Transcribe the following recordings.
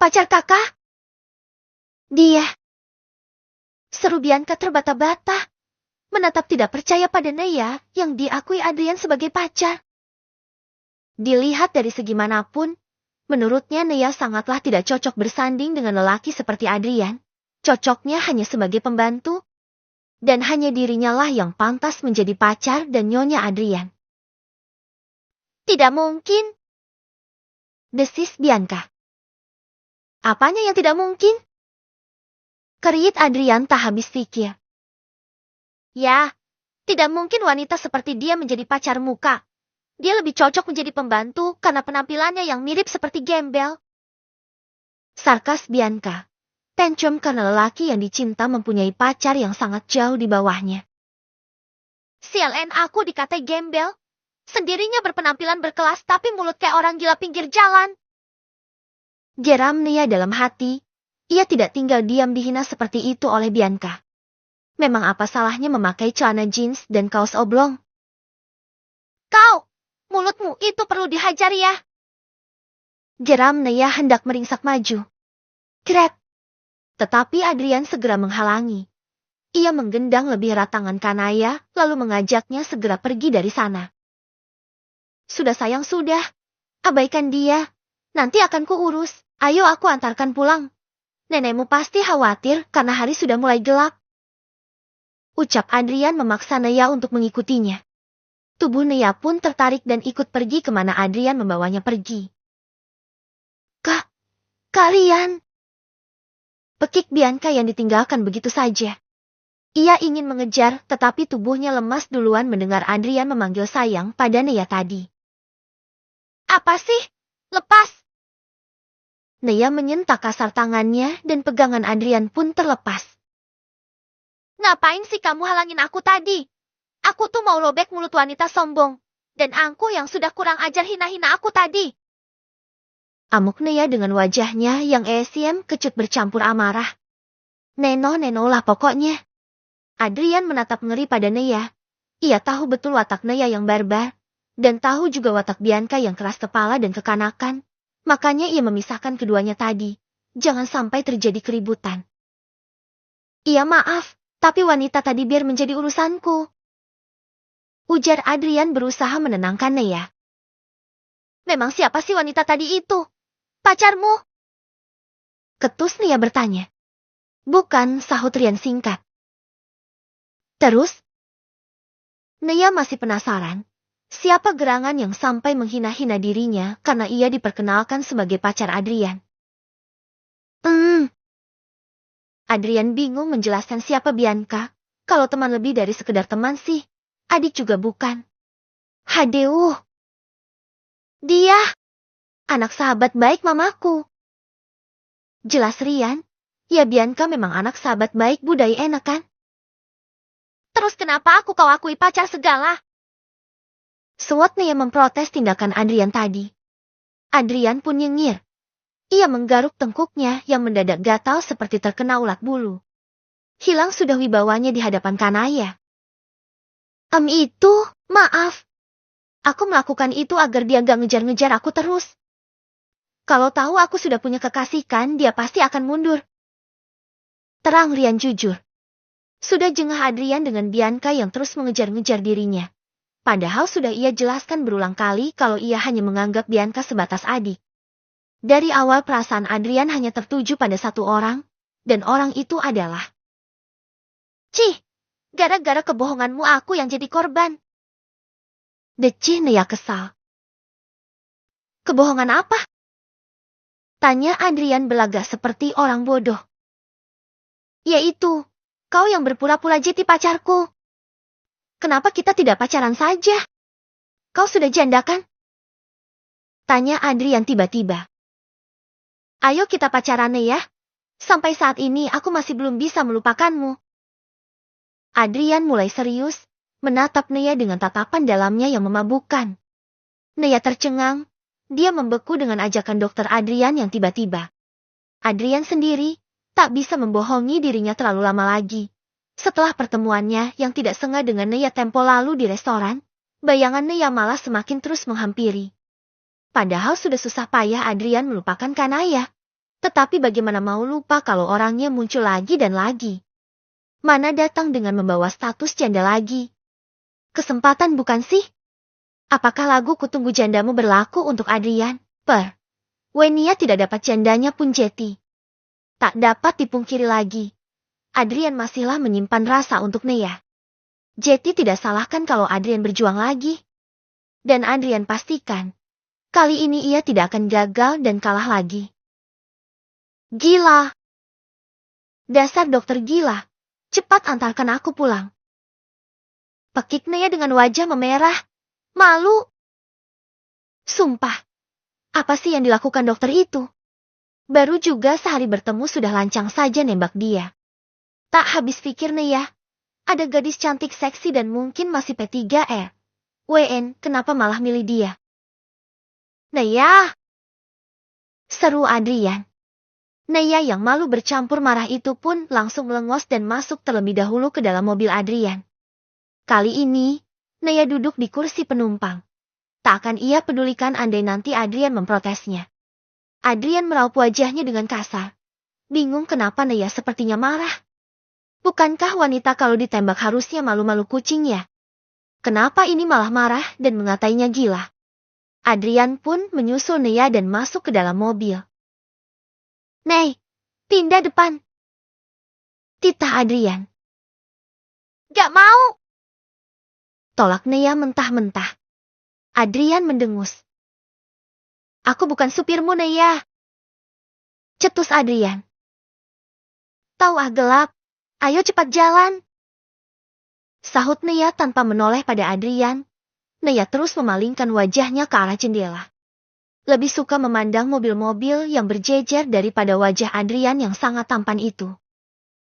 pacar kakak? Dia. Seru Bianca terbata-bata. Menatap tidak percaya pada Nea yang diakui Adrian sebagai pacar. Dilihat dari segi manapun, menurutnya Nea sangatlah tidak cocok bersanding dengan lelaki seperti Adrian. Cocoknya hanya sebagai pembantu. Dan hanya dirinya lah yang pantas menjadi pacar dan nyonya Adrian. Tidak mungkin. Desis Bianca. Apanya yang tidak mungkin? Kerit Adrian tak habis pikir. Ya, tidak mungkin wanita seperti dia menjadi pacar muka. Dia lebih cocok menjadi pembantu karena penampilannya yang mirip seperti gembel. Sarkas Bianca. Tantrum karena lelaki yang dicinta mempunyai pacar yang sangat jauh di bawahnya. Sialan aku dikatai gembel. Sendirinya berpenampilan berkelas tapi mulut kayak orang gila pinggir jalan. Geram Nea dalam hati. Ia tidak tinggal diam dihina seperti itu oleh Bianca. Memang apa salahnya memakai celana jeans dan kaos oblong? Kau, mulutmu itu perlu dihajar ya. Geram Nea hendak meringsak maju. Krek. Tetapi Adrian segera menghalangi. Ia menggendang lebih erat tangan Kanaya, lalu mengajaknya segera pergi dari sana. Sudah sayang sudah. Abaikan dia. Nanti akan kuurus. Ayo aku antarkan pulang. Nenekmu pasti khawatir karena hari sudah mulai gelap. Ucap Adrian memaksa Nea untuk mengikutinya. Tubuh Nea pun tertarik dan ikut pergi kemana Adrian membawanya pergi. Kalian... Pekik Bianca yang ditinggalkan begitu saja. Ia ingin mengejar, tetapi tubuhnya lemas duluan mendengar Adrian memanggil sayang pada Nea tadi. Apa sih? Lepas! Nea menyentak kasar tangannya dan pegangan Adrian pun terlepas. Ngapain sih kamu halangin aku tadi? Aku tuh mau robek mulut wanita sombong. Dan aku yang sudah kurang ajar hina-hina aku tadi. Amuk Nea dengan wajahnya yang esiem kecut bercampur amarah. Neno lah pokoknya. Adrian menatap ngeri pada Nea. Ia tahu betul watak Nea yang barbar. Dan tahu juga watak Bianca yang keras kepala dan kekanakan. Makanya ia memisahkan keduanya tadi. Jangan sampai terjadi keributan. Iya maaf, tapi wanita tadi biar menjadi urusanku. Ujar Adrian berusaha menenangkan Nea. Memang siapa sih wanita tadi itu? Pacarmu? Ketus Nea bertanya. Bukan, sahut Rian singkat. Terus? Nea masih penasaran. Siapa gerangan yang sampai menghina-hina dirinya karena ia diperkenalkan sebagai pacar Adrian? Adrian bingung menjelaskan siapa Bianca. Kalau teman lebih dari sekedar teman sih. Adik juga bukan. Hadeuh. Dia. Anak sahabat baik mamaku. Jelas Rian. Ya Bianca memang anak sahabat baik budaya enak kan? Terus kenapa kau akui pacar segala? Suat Nea memprotes tindakan Adrian tadi. Adrian pun nyengir. Ia menggaruk tengkuknya yang mendadak gatal seperti terkena ulat bulu. Hilang sudah wibawanya di hadapan Kanaya. Itu, maaf. Aku melakukan itu agar dia gak ngejar-ngejar aku terus. Kalau tahu aku sudah punya kekasih kan, dia pasti akan mundur. Terang Rian jujur. Sudah jengah Adrian dengan Bianca yang terus mengejar-ngejar dirinya. Padahal sudah ia jelaskan berulang kali kalau ia hanya menganggap Bianca sebatas adik. Dari awal perasaan Adrian hanya tertuju pada satu orang, dan orang itu adalah... Cih, gara-gara kebohonganmu aku yang jadi korban. Decih Nea kesal. Kebohongan apa? Tanya Adrian belagak seperti orang bodoh. Yaitu, kau yang berpura-pura jadi pacarku. Kenapa kita tidak pacaran saja? Kau sudah janda kan? Tanya Adrian tiba-tiba. Ayo kita pacaran ya. Sampai saat ini aku masih belum bisa melupakanmu. Adrian mulai serius, menatap Nea dengan tatapan dalamnya yang memabukkan. Nea tercengang. Dia membeku dengan ajakan dokter Adrian yang tiba-tiba. Adrian sendiri tak bisa membohongi dirinya terlalu lama lagi. Setelah pertemuannya yang tidak sengaja dengan Nea tempo lalu di restoran, bayangan Nea malah semakin terus menghampiri. Padahal sudah susah payah Adrian melupakan Kanaya. Tetapi bagaimana mau lupa kalau orangnya muncul lagi dan lagi. Mana datang dengan membawa status janda lagi. Kesempatan bukan sih? Apakah lagu Kutunggu Jandamu berlaku untuk Adrian? Wenia tidak dapat jandanya pun Jetty. Tak dapat dipungkiri lagi. Adrian masihlah menyimpan rasa untuk Nea. Jetty tidak salahkan kalau Adrian berjuang lagi. Dan Adrian pastikan, kali ini ia tidak akan gagal dan kalah lagi. Gila. Dasar dokter gila. Cepat antarkan aku pulang. Pekik Nea dengan wajah memerah. Malu. Sumpah. Apa sih yang dilakukan dokter itu? Baru juga sehari bertemu sudah lancang saja nembak dia. Tak habis pikir Nea. Ada gadis cantik seksi dan mungkin masih P3R. WN, kenapa malah milih dia? Nea. Seru Adrian. Nea yang malu bercampur marah itu pun langsung melengos dan masuk terlebih dahulu ke dalam mobil Adrian. Kali ini, Nea duduk di kursi penumpang. Tak akan ia pedulikan andai nanti Adrian memprotesnya. Adrian meraup wajahnya dengan kasar. Bingung kenapa Nea sepertinya marah. Bukankah wanita kalau ditembak harusnya malu-malu kucing ya? Kenapa ini malah marah dan mengatainya gila? Adrian pun menyusul Nea dan masuk ke dalam mobil. Nei, pindah depan. Titah Adrian. Gak mau. Tolak Nea mentah-mentah. Adrian mendengus. Aku bukan supirmu Nea. Cetus Adrian. Tahu gelap. Ayo cepat jalan. Sahut Nea tanpa menoleh pada Adrian. Nea terus memalingkan wajahnya ke arah jendela. Lebih suka memandang mobil-mobil yang berjejer daripada wajah Adrian yang sangat tampan itu.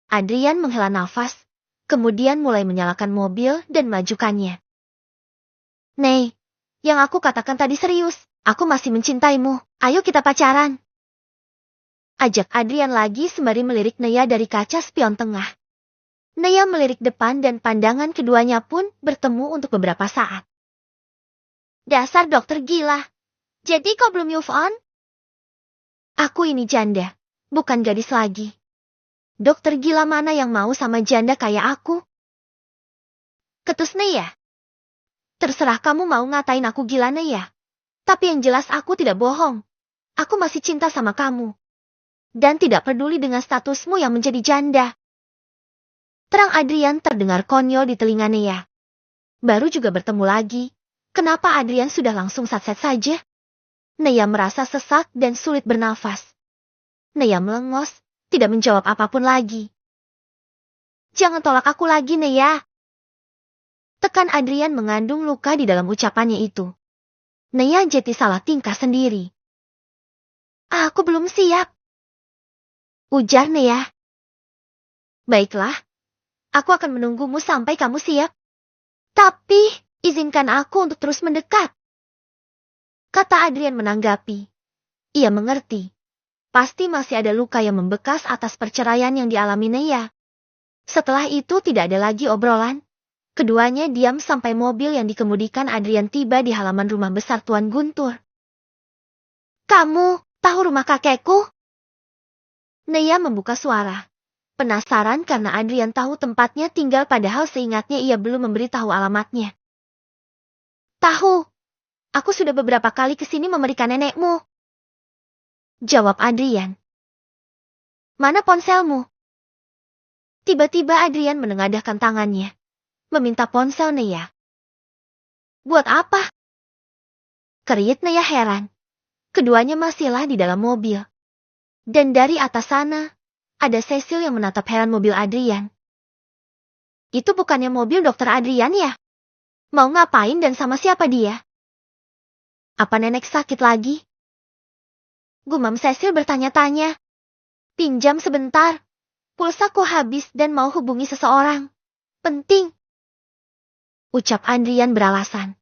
Adrian menghela nafas, kemudian mulai menyalakan mobil dan majukannya. Nei, yang aku katakan tadi serius, aku masih mencintaimu, ayo kita pacaran. Ajak Adrian lagi sembari melirik Nea dari kaca spion tengah. Nea melirik depan dan pandangan keduanya pun bertemu untuk beberapa saat. Dasar dokter gila. Jadi kau belum move on? Aku ini janda, bukan gadis lagi. Dokter gila mana yang mau sama janda kayak aku? Ketus Nea. Terserah kamu mau ngatain aku gila Nea. Tapi yang jelas aku tidak bohong. Aku masih cinta sama kamu. Dan tidak peduli dengan statusmu yang menjadi janda. Terang Adrian terdengar konyol di telinga Nea. Baru juga bertemu lagi. Kenapa Adrian sudah langsung satset saja? Nea merasa sesak dan sulit bernafas. Nea melengos, tidak menjawab apapun lagi. Jangan tolak aku lagi Nea. Tekan Adrian mengandung luka di dalam ucapannya itu. Nea jadi salah tingkah sendiri. Aku belum siap. Ujar Nea. Baiklah. Aku akan menunggumu sampai kamu siap. Tapi, izinkan aku untuk terus mendekat. Kata Adrian menanggapi. Ia mengerti. Pasti masih ada luka yang membekas atas perceraian yang dialami Nea. Setelah itu tidak ada lagi obrolan. Keduanya diam sampai mobil yang dikemudikan Adrian tiba di halaman rumah besar Tuan Guntur. Kamu tahu rumah kakekku? Nea membuka suara. Penasaran karena Adrian tahu tempatnya tinggal padahal seingatnya ia belum memberitahu alamatnya. Tahu. Aku sudah beberapa kali ke sini memberikan nenekmu. Jawab Adrian. Mana ponselmu? Tiba-tiba Adrian menengadahkan tangannya. Meminta ponsel Nea. Buat apa? Kerit Nea heran. Keduanya masihlah di dalam mobil. Dan dari atas sana, ada Cecil yang menatap heran mobil Adrian. Itu bukannya mobil dokter Adrian ya? Mau ngapain dan sama siapa dia? Apa nenek sakit lagi? Gumam Cecil bertanya-tanya. Pinjam sebentar. Pulsaku habis dan mau hubungi seseorang. Penting. Ucap Adrian beralasan.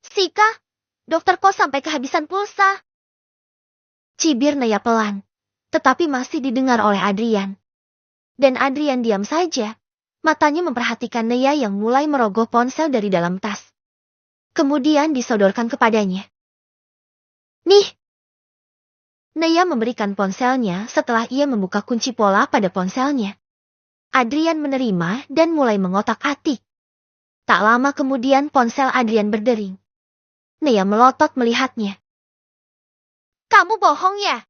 Sika, dokter kok sampai kehabisan pulsa? Cibir Nea pelan. Tetapi masih didengar oleh Adrian. Dan Adrian diam saja. Matanya memperhatikan Nea yang mulai merogoh ponsel dari dalam tas. Kemudian disodorkan kepadanya. Nih. Naya memberikan ponselnya setelah ia membuka kunci pola pada ponselnya. Adrian menerima dan mulai mengotak-atik. Tak lama kemudian ponsel Adrian berdering. Naya melotot melihatnya. Kamu bohong ya?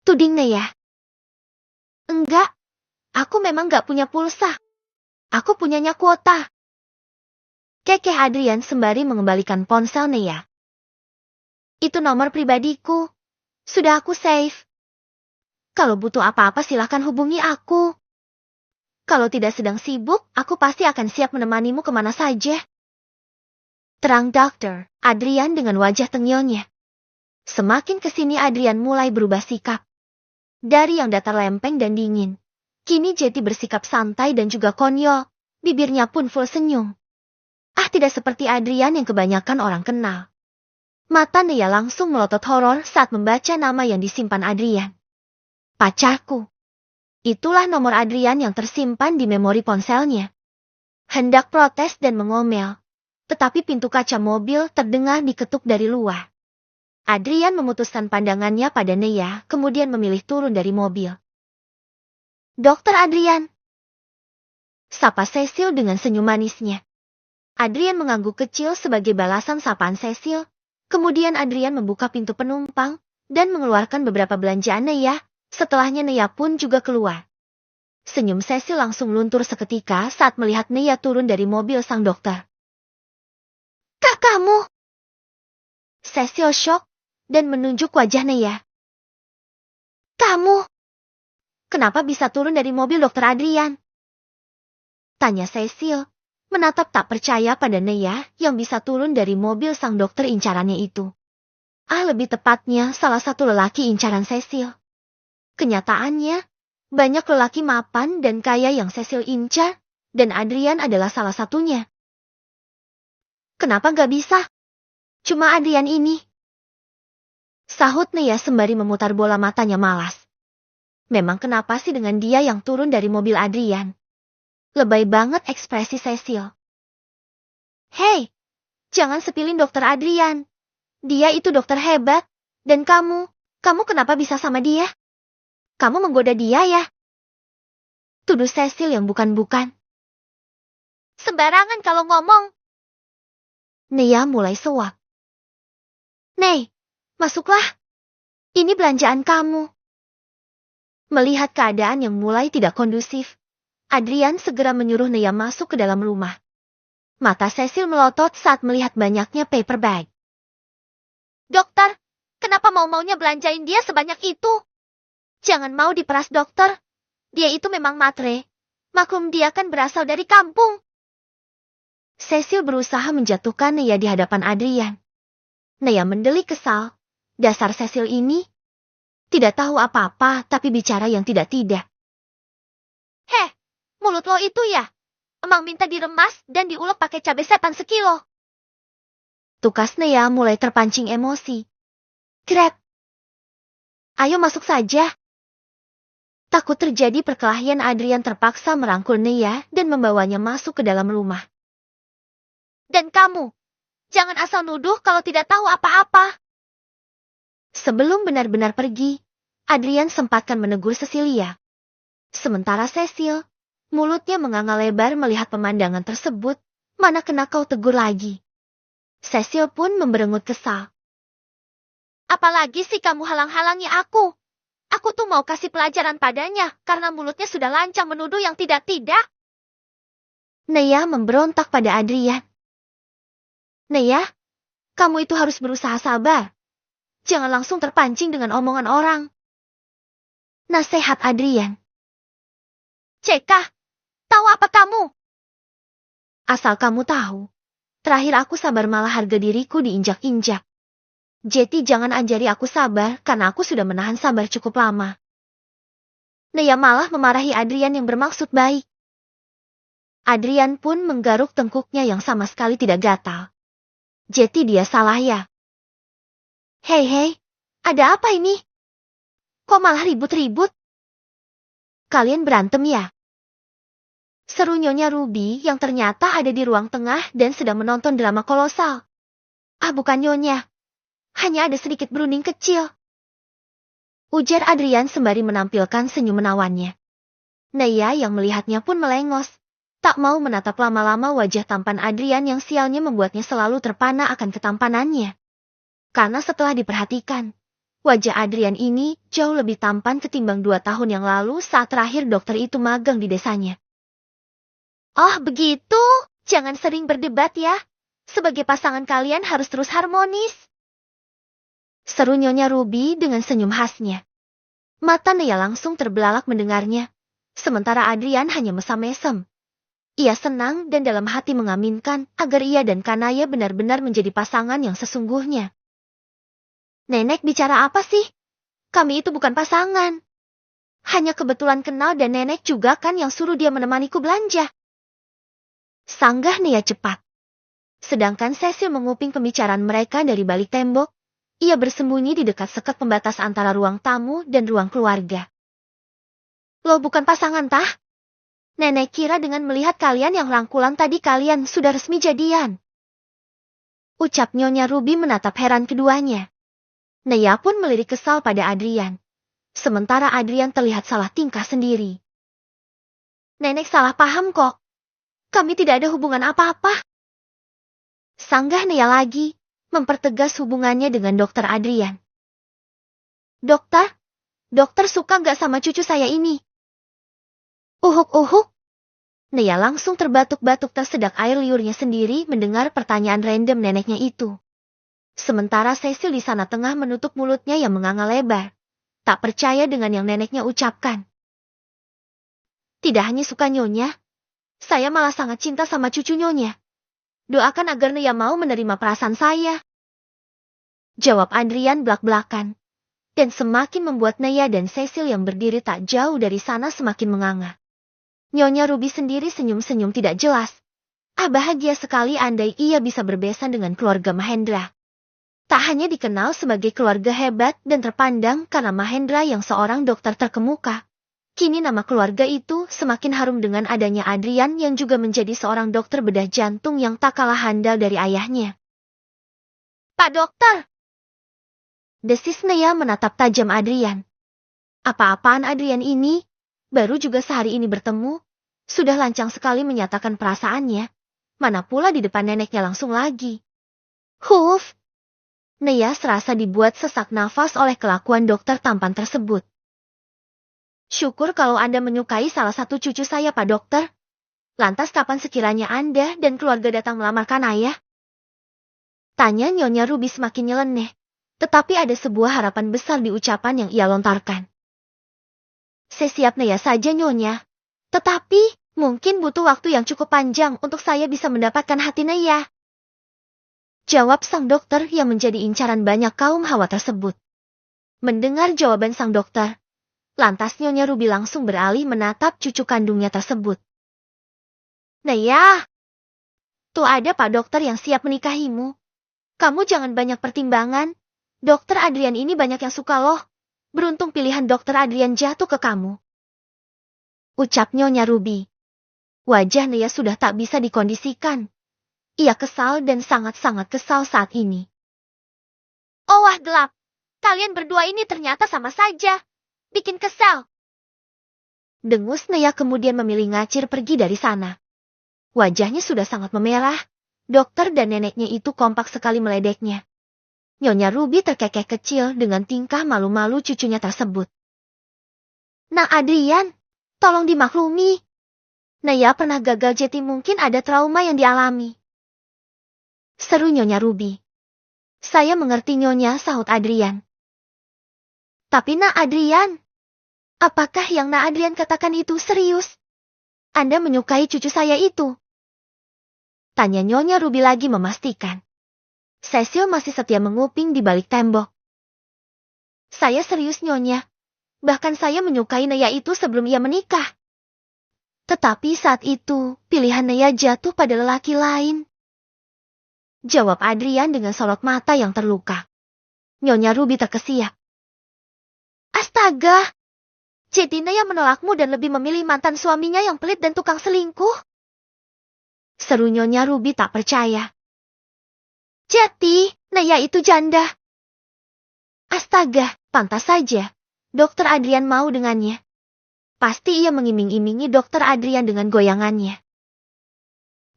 Tuding Naya. Enggak, aku memang gak punya pulsa. Aku punyanya kuota. Kekeh Adrian sembari mengembalikan ponsel Naya. Itu nomor pribadiku. Sudah aku save. Kalau butuh apa-apa silahkan hubungi aku. Kalau tidak sedang sibuk, aku pasti akan siap menemanimu kemana saja. Terang Dokter Adrian dengan wajah tengilnya. Semakin kesini Adrian mulai berubah sikap. Dari yang datar lempeng dan dingin. Kini Jetty bersikap santai dan juga konyol. Bibirnya pun full senyum. Tidak seperti Adrian yang kebanyakan orang kenal. Mata Naya langsung melotot horor saat membaca nama yang disimpan Adrian. Pacarku. Itulah nomor Adrian yang tersimpan di memori ponselnya. Hendak protes dan mengomel. Tetapi pintu kaca mobil terdengar diketuk dari luar. Adrian memutuskan pandangannya pada Naya, kemudian memilih turun dari mobil. Dokter Adrian. Sapa Cecil dengan senyum manisnya. Adrian mengangguk kecil sebagai balasan sapaan Cecil. Kemudian Adrian membuka pintu penumpang dan mengeluarkan beberapa belanjaan Naya. Setelahnya Naya pun juga keluar. Senyum Cecil langsung luntur seketika saat melihat Naya turun dari mobil sang dokter. Kak kamu? Cecil shock dan menunjuk wajah Naya. Kamu? Kenapa bisa turun dari mobil dokter Adrian? Tanya Cecil. Menatap tak percaya pada Naya yang bisa turun dari mobil sang dokter incarannya itu. Lebih tepatnya salah satu lelaki incaran Cecil. Kenyataannya, banyak lelaki mapan dan kaya yang Cecil incar, dan Adrian adalah salah satunya. Kenapa gak bisa? Cuma Adrian ini. Sahut Naya sembari memutar bola matanya malas. Memang kenapa sih dengan dia yang turun dari mobil Adrian? Lebay banget ekspresi Cecil. Hei, jangan sepilin dokter Adrian. Dia itu dokter hebat. Dan kamu kenapa bisa sama dia? Kamu menggoda dia ya? Tuduh Cecil yang bukan-bukan. Sembarangan kalau ngomong. Naya mulai sewak. Nei, masuklah. Ini belanjaan kamu. Melihat keadaan yang mulai tidak kondusif, Adrian segera menyuruh Naya masuk ke dalam rumah. Mata Cecil melotot saat melihat banyaknya paper bag. Dokter, kenapa mau-maunya belanjain dia sebanyak itu? Jangan mau diperas dokter. Dia itu memang matre. Maklum dia kan berasal dari kampung. Cecil berusaha menjatuhkan Naya di hadapan Adrian. Naya mendelik kesal. Dasar Cecil ini. Tidak tahu apa-apa tapi bicara yang tidak-tidak. Heh. Mulut lo itu ya? Emang minta diremas dan diulek pakai cabai setan sekilo. Tukas Naya mulai terpancing emosi. Grab. Ayo masuk saja. Takut terjadi perkelahian Adrian terpaksa merangkul Naya dan membawanya masuk ke dalam rumah. Dan kamu, jangan asal nuduh kalau tidak tahu apa-apa. Sebelum benar-benar pergi, Adrian sempatkan menegur Cecilia. Sementara Cecil, mulutnya menganga lebar melihat pemandangan tersebut, mana kena kau tegur lagi. Cecil pun memberengut kesal. Apalagi sih kamu halang-halangi aku? Aku tuh mau kasih pelajaran padanya, karena mulutnya sudah lancang menuduh yang tidak-tidak. Naya memberontak pada Adrian. Naya, kamu itu harus berusaha sabar. Jangan langsung terpancing dengan omongan orang. Nasihat Adrian. Cekah, tahu apa kamu? Asal kamu tahu, terakhir aku sabar malah harga diriku diinjak-injak. Jetty jangan ajari aku sabar karena aku sudah menahan sabar cukup lama. Naya malah memarahi Adrian yang bermaksud baik. Adrian pun menggaruk tengkuknya yang sama sekali tidak gatal. Jetty dia salah ya? Hei, ada apa ini? Kok malah ribut-ribut? Kalian berantem ya? Seru Nyonya Ruby yang ternyata ada di ruang tengah dan sedang menonton drama kolosal. Bukan Nyonya. Hanya ada sedikit berunding kecil. Ujar Adrian sembari menampilkan senyum menawannya. Naya yang melihatnya pun melengos. Tak mau menatap lama-lama wajah tampan Adrian yang sialnya membuatnya selalu terpana akan ketampanannya. Karena setelah diperhatikan, wajah Adrian ini jauh lebih tampan ketimbang 2 tahun yang lalu saat terakhir dokter itu magang di desanya. Oh begitu, jangan sering berdebat ya. Sebagai pasangan kalian harus terus harmonis. Seru Nyonya Ruby dengan senyum khasnya. Mata Naya langsung terbelalak mendengarnya. Sementara Adrian hanya mesam-mesem. Ia senang dan dalam hati mengaminkan agar ia dan Kanaya benar-benar menjadi pasangan yang sesungguhnya. Nenek bicara apa sih? Kami itu bukan pasangan. Hanya kebetulan kenal dan nenek juga kan yang suruh dia menemaniku belanja. Sanggah Naya cepat. Sedangkan Cecil menguping pembicaraan mereka dari balik tembok. Ia bersembunyi di dekat sekat pembatas antara ruang tamu dan ruang keluarga. Loh bukan pasangan tah? Nenek kira dengan melihat kalian yang rangkulan tadi kalian sudah resmi jadian. Ucap Nyonya Ruby menatap heran keduanya. Naya pun melirik kesal pada Adrian. Sementara Adrian terlihat salah tingkah sendiri. Nenek salah paham kok. Kami tidak ada hubungan apa-apa. Sanggah Naya lagi, mempertegas hubungannya dengan Dokter Adrian. Dokter suka nggak sama cucu saya ini? Uhuk. Naya langsung terbatuk-batuk tersedak air liurnya sendiri mendengar pertanyaan random neneknya itu. Sementara Cecil di sana tengah menutup mulutnya yang menganga lebar. Tak percaya dengan yang neneknya ucapkan. Tidak hanya suka Nyonya, saya malah sangat cinta sama cucu Nyonya. Doakan agar Naya mau menerima perasaan saya. Jawab Adrian belak-belakan. Dan semakin membuat Naya dan Cecil yang berdiri tak jauh dari sana semakin menganga. Nyonya Ruby sendiri senyum-senyum tidak jelas. Bahagia sekali andai ia bisa berbesan dengan keluarga Mahendra. Tak hanya dikenal sebagai keluarga hebat dan terpandang karena Mahendra yang seorang dokter terkemuka. Kini nama keluarga itu semakin harum dengan adanya Adrian yang juga menjadi seorang dokter bedah jantung yang tak kalah handal dari ayahnya. Pak Dokter! Desis Naya menatap tajam Adrian. Apa-apaan Adrian ini? Baru juga sehari ini bertemu, sudah lancang sekali menyatakan perasaannya. Mana pula di depan neneknya langsung lagi. Huf! Naya serasa dibuat sesak nafas oleh kelakuan dokter tampan tersebut. Syukur kalau Anda menyukai salah satu cucu saya Pak Dokter. Lantas kapan sekiranya Anda dan keluarga datang melamarkan ayah? Tanya Nyonya Ruby semakin nyeleneh. Tetapi ada sebuah harapan besar di ucapan yang ia lontarkan. Saya siap Naya saja Nyonya. Tetapi, mungkin butuh waktu yang cukup panjang untuk saya bisa mendapatkan hati Naya. Jawab sang dokter yang menjadi incaran banyak kaum hawa tersebut. Mendengar jawaban sang dokter, lantas Nyonya Ruby langsung beralih menatap cucu kandungnya tersebut. Naya, tuh ada Pak Dokter yang siap menikahimu. Kamu jangan banyak pertimbangan. Dokter Adrian ini banyak yang suka loh. Beruntung pilihan Dokter Adrian jatuh ke kamu. Ucap Nyonya Ruby. Wajah Naya sudah tak bisa dikondisikan. Ia kesal dan sangat-sangat kesal saat ini. Oh wah gelap. Kalian berdua ini ternyata sama saja. Bikin kesal. Dengus Naya kemudian memilih ngacir pergi dari sana. Wajahnya sudah sangat memerah. Dokter dan neneknya itu kompak sekali meledeknya. Nyonya Ruby terkekeh kecil dengan tingkah malu-malu cucunya tersebut. Nah Adrian, tolong dimaklumi. Naya pernah gagal jadi mungkin ada trauma yang dialami. Seru Nyonya Ruby. Saya mengerti Nyonya, sahut Adrian. Tapi Nak Adrian, apakah yang Nak Adrian katakan itu serius? Anda menyukai cucu saya itu? Tanya Nyonya Ruby lagi memastikan. Cecil masih setia menguping di balik tembok. Saya serius Nyonya. Bahkan saya menyukai Naya itu sebelum ia menikah. Tetapi saat itu, pilihan Naya jatuh pada lelaki lain. Jawab Adrian dengan sorot mata yang terluka. Nyonya Ruby terkesiap. Astaga! Jadi Naya menolakmu dan lebih memilih mantan suaminya yang pelit dan tukang selingkuh? Seru Nyonya Ruby tak percaya. Jadi, Naya itu janda. Astaga, pantas saja. Dokter Adrian mau dengannya. Pasti ia mengiming-imingi Dokter Adrian dengan goyangannya.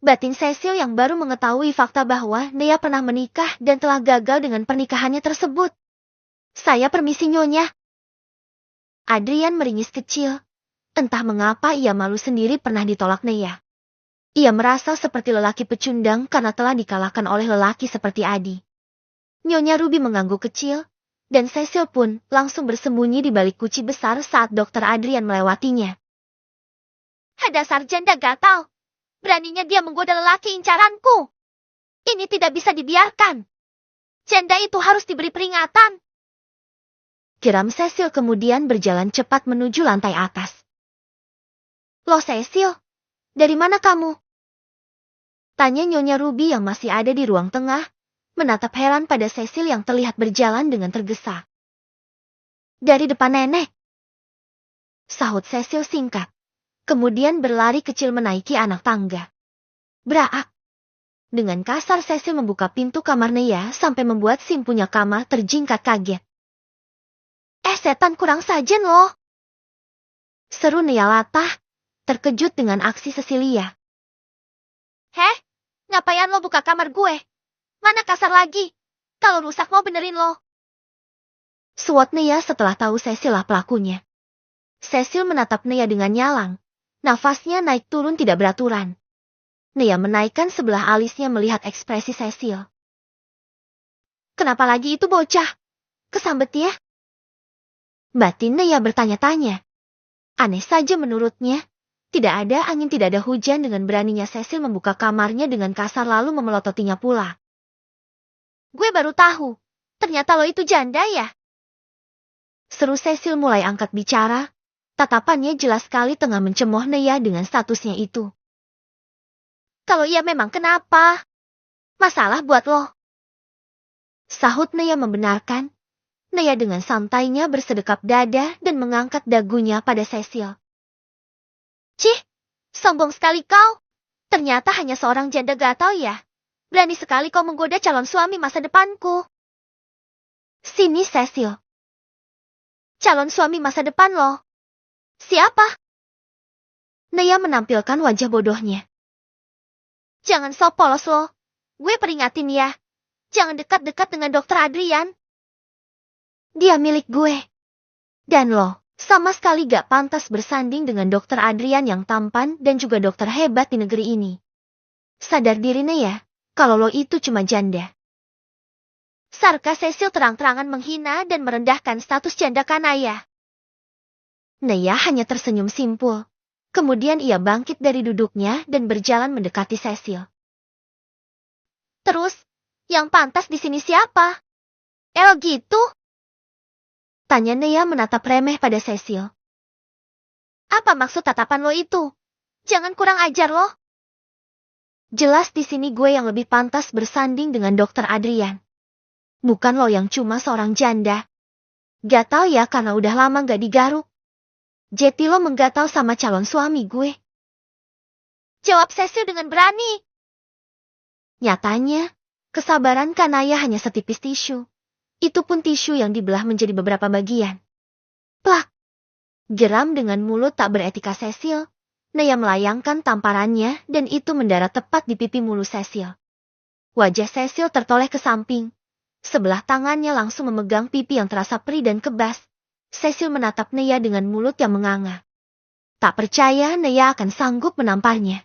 Batin Cecil yang baru mengetahui fakta bahwa Nea pernah menikah dan telah gagal dengan pernikahannya tersebut. Saya permisi Nyonya. Adrian meringis kecil. Entah mengapa ia malu sendiri pernah ditolak Nea. Ia merasa seperti lelaki pecundang karena telah dikalahkan oleh lelaki seperti Adi. Nyonya Ruby mengangguk kecil, dan Cecil pun langsung bersembunyi di balik guci besar saat Dokter Adrian melewatinya. Dasar janda gatal. Beraninya dia menggoda lelaki incaranku. Ini tidak bisa dibiarkan. Janda itu harus diberi peringatan. Geram Cecil kemudian berjalan cepat menuju lantai atas. Loh Cecil, dari mana kamu? Tanya Nyonya Ruby yang masih ada di ruang tengah, menatap heran pada Cecil yang terlihat berjalan dengan tergesa. Dari depan nenek. Sahut Cecil singkat. Kemudian berlari kecil menaiki anak tangga. Braak. Dengan kasar Cecil membuka pintu kamar Nea sampai membuat simpunya kamar terjingkat kaget. Setan kurang sajen loh. Seru Nea latah, terkejut dengan aksi Cecilia. Ngapain lo buka kamar gue? Mana kasar lagi? Kalau rusak mau benerin lo. Suat Nea setelah tahu Cecil lah pelakunya. Cecil menatap Nea dengan nyalang. Nafasnya naik turun tidak beraturan. Nea menaikkan sebelah alisnya melihat ekspresi Cecil. Kenapa lagi itu bocah? Kesambet ya? Batin Nea bertanya-tanya. Aneh saja menurutnya. Tidak ada angin tidak ada hujan dengan beraninya Cecil membuka kamarnya dengan kasar lalu memelototinya pula. Gue baru tahu. Ternyata lo itu janda ya? Seru Cecil mulai angkat bicara. Tatapannya jelas sekali tengah mencemooh Nea dengan statusnya itu. Kalau iya memang kenapa? Masalah buat lo. Sahut Nea membenarkan. Nea dengan santainya bersedekap dada dan mengangkat dagunya pada Cecil. Cih, sombong sekali kau. Ternyata hanya seorang janda gatal ya. Berani sekali kau menggoda calon suami masa depanku. Sini Cecil. Calon suami masa depan lo. Siapa? Nea menampilkan wajah bodohnya. Jangan sok polos lo. Gue peringatin ya. Jangan dekat-dekat dengan Dokter Adrian. Dia milik gue. Dan lo, sama sekali gak pantas bersanding dengan Dokter Adrian yang tampan dan juga dokter hebat di negeri ini. Sadar diri Nea, kalau lo itu cuma janda. Sarkas Cecil terang-terangan menghina dan merendahkan status janda kanaya. Nea hanya tersenyum simpul. Kemudian ia bangkit dari duduknya dan berjalan mendekati Cecil. Terus, yang pantas di sini siapa? Gitu? Tanya Nea menatap remeh pada Cecil. Apa maksud tatapan lo itu? Jangan kurang ajar lo. Jelas di sini gue yang lebih pantas bersanding dengan Dokter Adrian. Bukan lo yang cuma seorang janda. Gatal ya karena udah lama gak digaruk. Jadi lo menggatal sama calon suami gue. Jawab Cecil dengan berani. Nyatanya, kesabaran kanaya hanya setipis tisu. Itu pun tisu yang dibelah menjadi beberapa bagian. Plak! Geram dengan mulut tak beretika Cecil, Nea melayangkan tamparannya dan itu mendarat tepat di pipi mulu Cecil. Wajah Cecil tertoleh ke samping. Sebelah tangannya langsung memegang pipi yang terasa perih dan kebas. Cecil menatap Nea dengan mulut yang menganga. Tak percaya Nea akan sanggup menamparnya.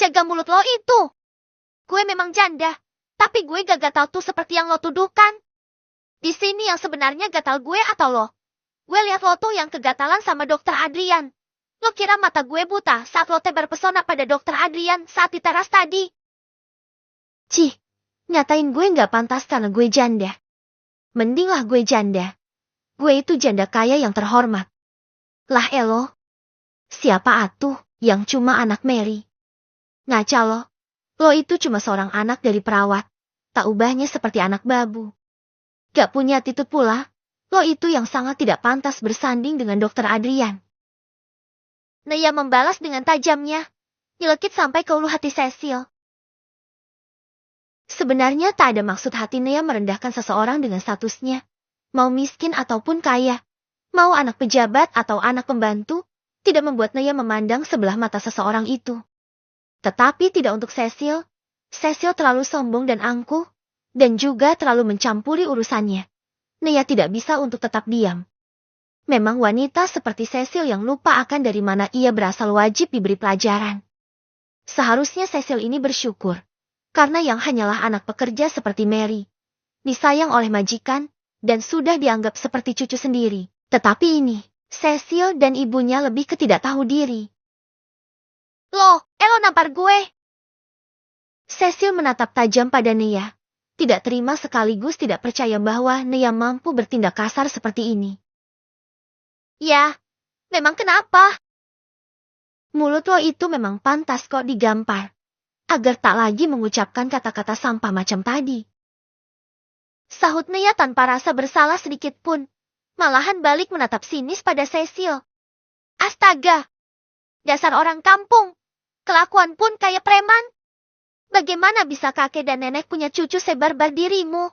Jaga mulut lo itu. Gue memang janda. Tapi gue gak gatal tuh seperti yang lo tuduhkan. Di sini yang sebenarnya gatal gue atau lo? Gue lihat lo tuh yang kegatalan sama Dokter Adrian. Lo kira mata gue buta saat lo tebar pesona pada Dokter Adrian saat di teras tadi? Cih, nyatain gue gak pantas karena gue janda. Mendinglah gue janda. Gue itu janda kaya yang terhormat. Lah elo. Siapa atuh yang cuma anak Mary? Ngaca lo. Lo itu cuma seorang anak dari perawat, tak ubahnya seperti anak babu. Gak punya attitude pula, lo itu yang sangat tidak pantas bersanding dengan Dokter Adrian. Nea membalas dengan tajamnya, nyelekit sampai ke ulu hati Cecil. Sebenarnya tak ada maksud hati Nea merendahkan seseorang dengan statusnya. mau miskin ataupun kaya, mau anak pejabat atau anak pembantu, tidak membuat Naya memandang sebelah mata seseorang itu. Tetapi tidak untuk Cecil. Cecil terlalu sombong dan angkuh, dan juga terlalu mencampuri urusannya. Naya tidak bisa untuk tetap diam. Memang wanita seperti Cecil yang lupa akan dari mana ia berasal wajib diberi pelajaran. Seharusnya Cecil ini bersyukur, karena yang hanyalah anak pekerja seperti Mary, disayang oleh majikan, dan sudah dianggap seperti cucu sendiri. Tetapi ini, Cecil dan ibunya lebih ketidak tahu diri. Loh, Elo nampar gue. Cecil menatap tajam pada Naya. Tidak terima sekaligus tidak percaya bahwa Naya mampu bertindak kasar seperti ini. Ya, memang kenapa? Mulut lo itu memang pantas kok digampar, agar tak lagi mengucapkan kata-kata sampah macam tadi. Sahut Naya tanpa rasa bersalah sedikit pun, malahan balik menatap sinis pada Cecil. Astaga! Dasar orang kampung, kelakuan pun kayak preman. Bagaimana bisa kakek dan nenek punya cucu sebarbar dirimu?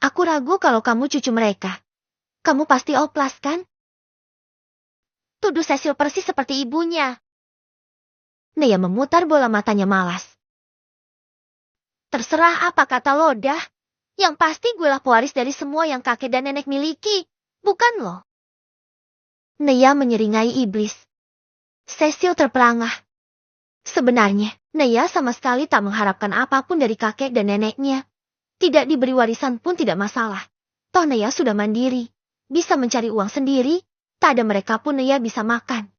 Aku ragu kalau kamu cucu mereka. Kamu pasti oplas kan? Tuduh Cecil persis seperti ibunya. Naya memutar bola matanya malas. Terserah apa kata lo dah. Yang pasti gue lah pewaris dari semua yang kakek dan nenek miliki. Bukan lo. Naya menyeringai iblis. Cecil terperangah. Sebenarnya, Naya sama sekali tak mengharapkan apapun dari kakek dan neneknya. Tidak diberi warisan pun tidak masalah. Toh Naya sudah mandiri, bisa mencari uang sendiri, tak ada mereka pun Naya bisa makan.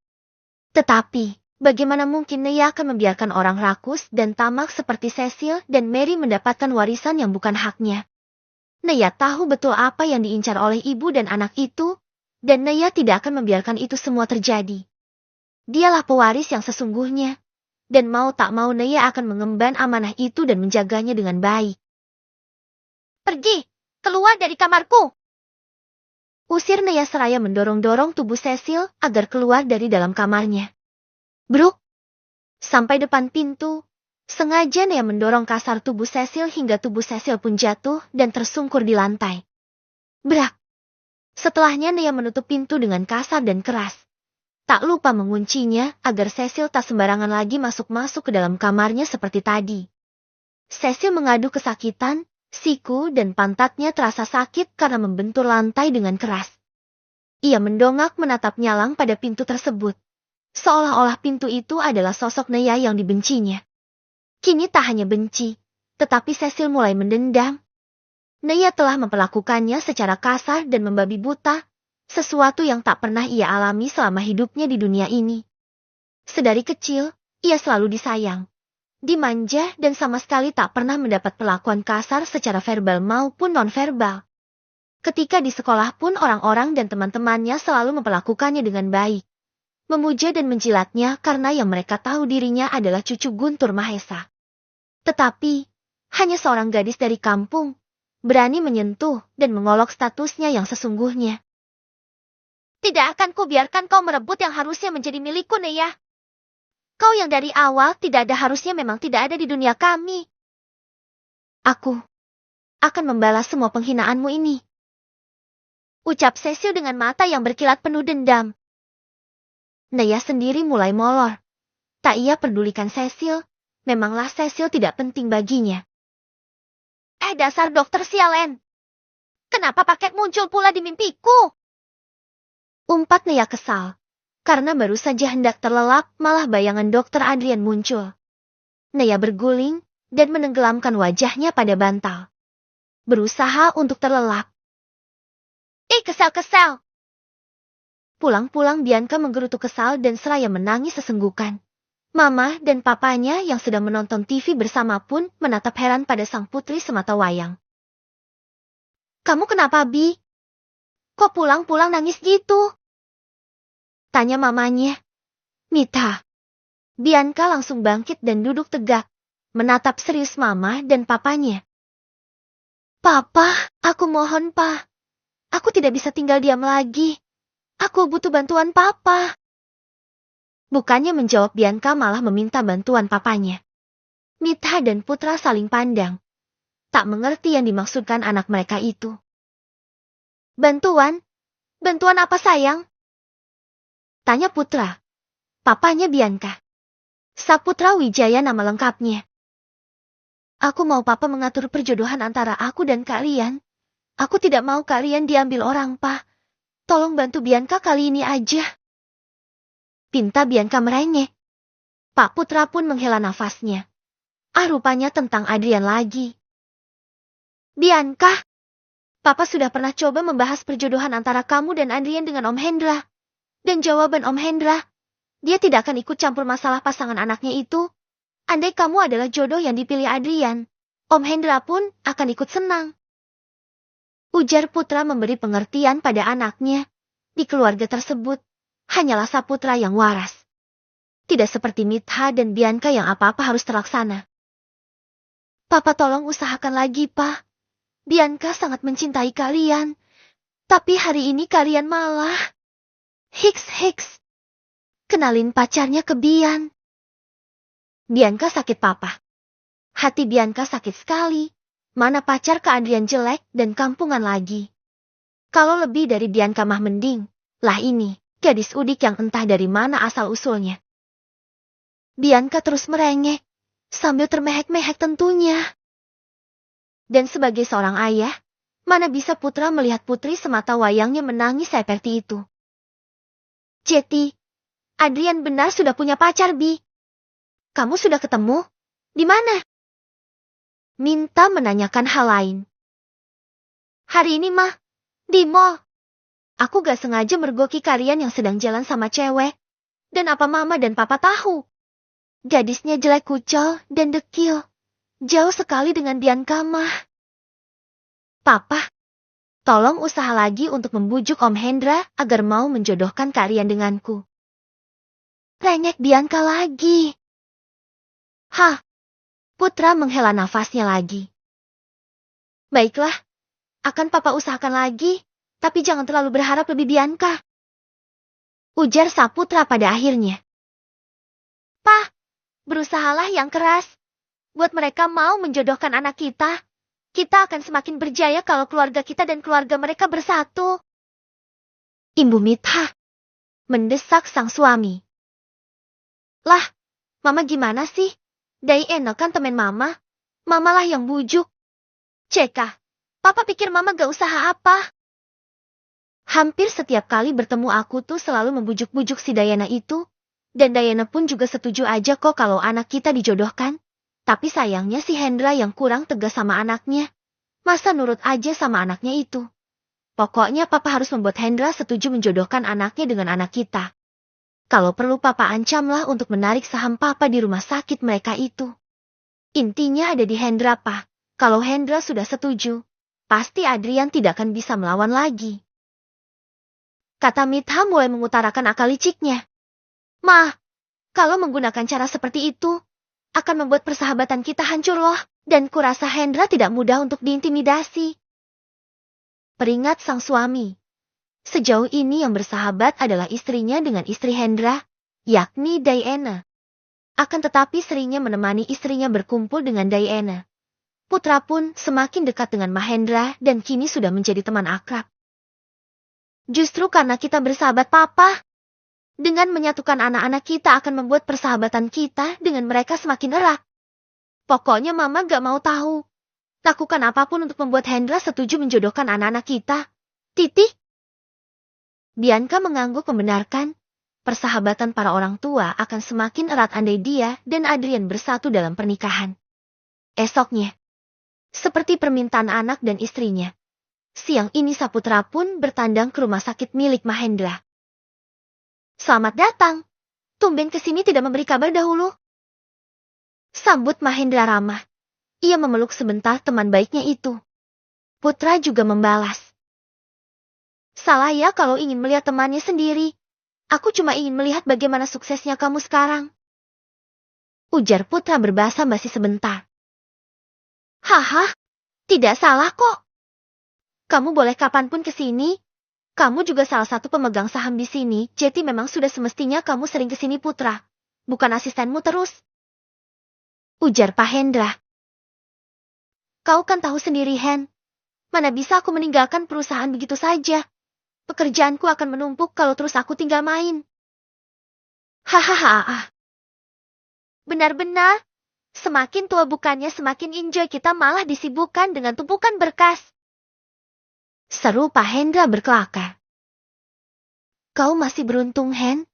Tetapi, bagaimana mungkin Naya akan membiarkan orang rakus dan tamak seperti Cecil dan Mary mendapatkan warisan yang bukan haknya? Naya tahu betul apa yang diincar oleh ibu dan anak itu, dan Naya tidak akan membiarkan itu semua terjadi. Dialah pewaris yang sesungguhnya. Dan mau tak mau Naya akan mengemban amanah itu dan menjaganya dengan baik. Pergi, keluar dari kamarku. Usir Naya seraya mendorong-dorong tubuh Cecil agar keluar dari dalam kamarnya. Bruk! Sampai depan pintu, sengaja Naya mendorong kasar tubuh Cecil hingga tubuh Cecil pun jatuh dan tersungkur di lantai. Brak! Setelahnya Naya menutup pintu dengan kasar dan keras. Tak lupa menguncinya agar Cecil tak sembarangan lagi masuk-masuk ke dalam kamarnya seperti tadi. Cecil mengadu kesakitan, siku dan pantatnya terasa sakit karena membentur lantai dengan keras. Ia mendongak menatap nyalang pada pintu tersebut. Seolah-olah pintu itu adalah sosok Naya yang dibencinya. Kini tak hanya benci, tetapi Cecil mulai mendendam. Naya telah memperlakukannya secara kasar dan membabi buta. Sesuatu yang tak pernah ia alami selama hidupnya di dunia ini. Sedari kecil, ia selalu disayang, dimanja dan sama sekali tak pernah mendapat perlakuan kasar secara verbal maupun non-verbal. Ketika di sekolah pun orang-orang dan teman-temannya selalu memperlakukannya dengan baik. Memuja dan menjilatnya karena yang mereka tahu dirinya adalah cucu Guntur Mahesa. Tetapi, hanya seorang gadis dari kampung, berani menyentuh dan mengolok statusnya yang sesungguhnya. Tidak akan kubiarkan kau merebut yang harusnya menjadi milikku, Naya. Kau yang dari awal tidak ada harusnya memang tidak ada di dunia kami. Aku akan membalas semua penghinaanmu ini. Ucap Cecil dengan mata yang berkilat penuh dendam. Naya sendiri mulai molor. Tak ia pedulikan Cecil, memanglah Cecil tidak penting baginya. Dasar dokter sialen. Kenapa paket muncul pula di mimpiku? Umpat Naya kesal, karena baru saja hendak terlelap malah bayangan dokter Adrian muncul. Naya berguling dan menenggelamkan wajahnya pada bantal. Berusaha untuk terlelap. Kesal-kesal. Pulang-pulang Bianca menggerutu kesal dan seraya menangis sesenggukan. Mama dan papanya yang sedang menonton TV bersama pun menatap heran pada sang putri semata wayang. Kamu kenapa, Bi? Kok pulang-pulang nangis gitu? Tanya mamanya. Mita. Bianca langsung bangkit dan duduk tegak, menatap serius mama dan papanya. Papa, aku mohon, Pa. Aku tidak bisa tinggal diam lagi. Aku butuh bantuan Papa. Bukannya menjawab Bianca malah meminta bantuan papanya. Mita dan Putra saling pandang. Tak mengerti yang dimaksudkan anak mereka itu. Bantuan? Bantuan apa sayang? Tanya Putra. Papanya Bianca. Saputra Wijaya nama lengkapnya. Aku mau papa mengatur perjodohan antara aku dan kalian. Aku tidak mau kalian diambil orang, pa. Tolong bantu Bianca kali ini aja. Pinta Bianca merengek. Pak Putra pun menghela nafasnya. Rupanya tentang Adrian lagi. Bianca, papa sudah pernah coba membahas perjodohan antara kamu dan Adrian dengan Om Hendra. Dan jawaban Om Hendra, dia tidak akan ikut campur masalah pasangan anaknya itu. Andai kamu adalah jodoh yang dipilih Adrian, Om Hendra pun akan ikut senang. Ujar Putra memberi pengertian pada anaknya. Di keluarga tersebut, hanyalah Saputra yang waras. Tidak seperti Mitha dan Bianca yang apa-apa harus terlaksana. Papa tolong usahakan lagi, Pa. Bianca sangat mencintai kalian. Tapi hari ini kalian malah... Hiks. Kenalin pacarnya ke Bian. Bianca sakit, Papa. Hati Bianca sakit sekali. Mana pacar ke Adrian jelek dan kampungan lagi. Kalau lebih dari Bianca mah mending. Lah ini, gadis udik yang entah dari mana asal-usulnya. Bianca terus merengek, sambil termehek-mehek tentunya. Dan sebagai seorang ayah, mana bisa Putra melihat putri semata wayangnya menangis seperti itu. Jeti, Adrian benar sudah punya pacar, Bi. Kamu sudah ketemu? Di mana? Minta menanyakan hal lain. Hari ini mah, di mall. Aku gak sengaja mergoki kalian yang sedang jalan sama cewek. Dan apa mama dan papa tahu? Gadisnya jelek kucel dan dekil. Jauh sekali dengan Bianca mah. Papa, tolong usaha lagi untuk membujuk Om Hendra agar mau menjodohkan kalian denganku. Rengek Bianca lagi. Hah, Putra menghela nafasnya lagi. Baiklah, akan papa usahakan lagi, tapi jangan terlalu berharap lebih Bianca. Ujar Saputra pada akhirnya. Pa, berusahalah yang keras. Buat mereka mau menjodohkan anak kita. Kita akan semakin berjaya kalau keluarga kita dan keluarga mereka bersatu. Ibu Mitha mendesak sang suami. Lah, mama gimana sih? Diana kan temen mama. Mamalah yang bujuk. Ceka, papa pikir mama gak usaha apa? Hampir setiap kali bertemu aku tuh selalu membujuk-bujuk si Diana itu. Dan Diana pun juga setuju aja kok kalau anak kita dijodohkan. Tapi sayangnya si Hendra yang kurang tegas sama anaknya. Masa nurut aja sama anaknya itu? Pokoknya papa harus membuat Hendra setuju menjodohkan anaknya dengan anak kita. Kalau perlu papa ancamlah untuk menarik saham papa di rumah sakit mereka itu. Intinya ada di Hendra, Pa. Kalau Hendra sudah setuju, pasti Adrian tidak akan bisa melawan lagi. Kata Mitha mulai mengutarakan akal liciknya. Ma, kalau menggunakan cara seperti itu, akan membuat persahabatan kita hancur loh, dan kurasa Hendra tidak mudah untuk diintimidasi. Peringat sang suami. Sejauh ini yang bersahabat adalah istrinya dengan istri Hendra, yakni Diana. Akan tetapi seringnya menemani istrinya berkumpul dengan Diana. Putra pun semakin dekat dengan Mahendra dan kini sudah menjadi teman akrab. Justru karena kita bersahabat, Papa. Dengan menyatukan anak-anak kita akan membuat persahabatan kita dengan mereka semakin erat. Pokoknya Mama gak mau tahu. Lakukan apapun untuk membuat Hendra setuju menjodohkan anak-anak kita. Titik. Bianca mengangguk membenarkan. Persahabatan para orang tua akan semakin erat andai dia dan Adrian bersatu dalam pernikahan. Esoknya, seperti permintaan anak dan istrinya, siang ini Saputra pun bertandang ke rumah sakit milik Mahendra. Selamat datang. Tumben kesini tidak memberi kabar dahulu. Sambut Mahendra ramah. Ia memeluk sebentar teman baiknya itu. Putra juga membalas. Salah ya kalau ingin melihat temannya sendiri. Aku cuma ingin melihat bagaimana suksesnya kamu sekarang. Ujar Putra berbahasa basi sebentar. Haha, tidak salah kok. Kamu boleh kapanpun kesini. Kamu juga salah satu pemegang saham di sini, jadi memang sudah semestinya kamu sering kesini Putra. Bukan asistenmu terus. Ujar Pak Hendra. Kau kan tahu sendiri Hen. Mana bisa aku meninggalkan perusahaan begitu saja. Pekerjaanku akan menumpuk kalau terus aku tinggal main. Hahaha. Benar-benar. Semakin tua bukannya semakin enjoy, kita malah disibukkan dengan tumpukan berkas. Seru Pak Hendra berkelakar. Kau masih beruntung, Hen.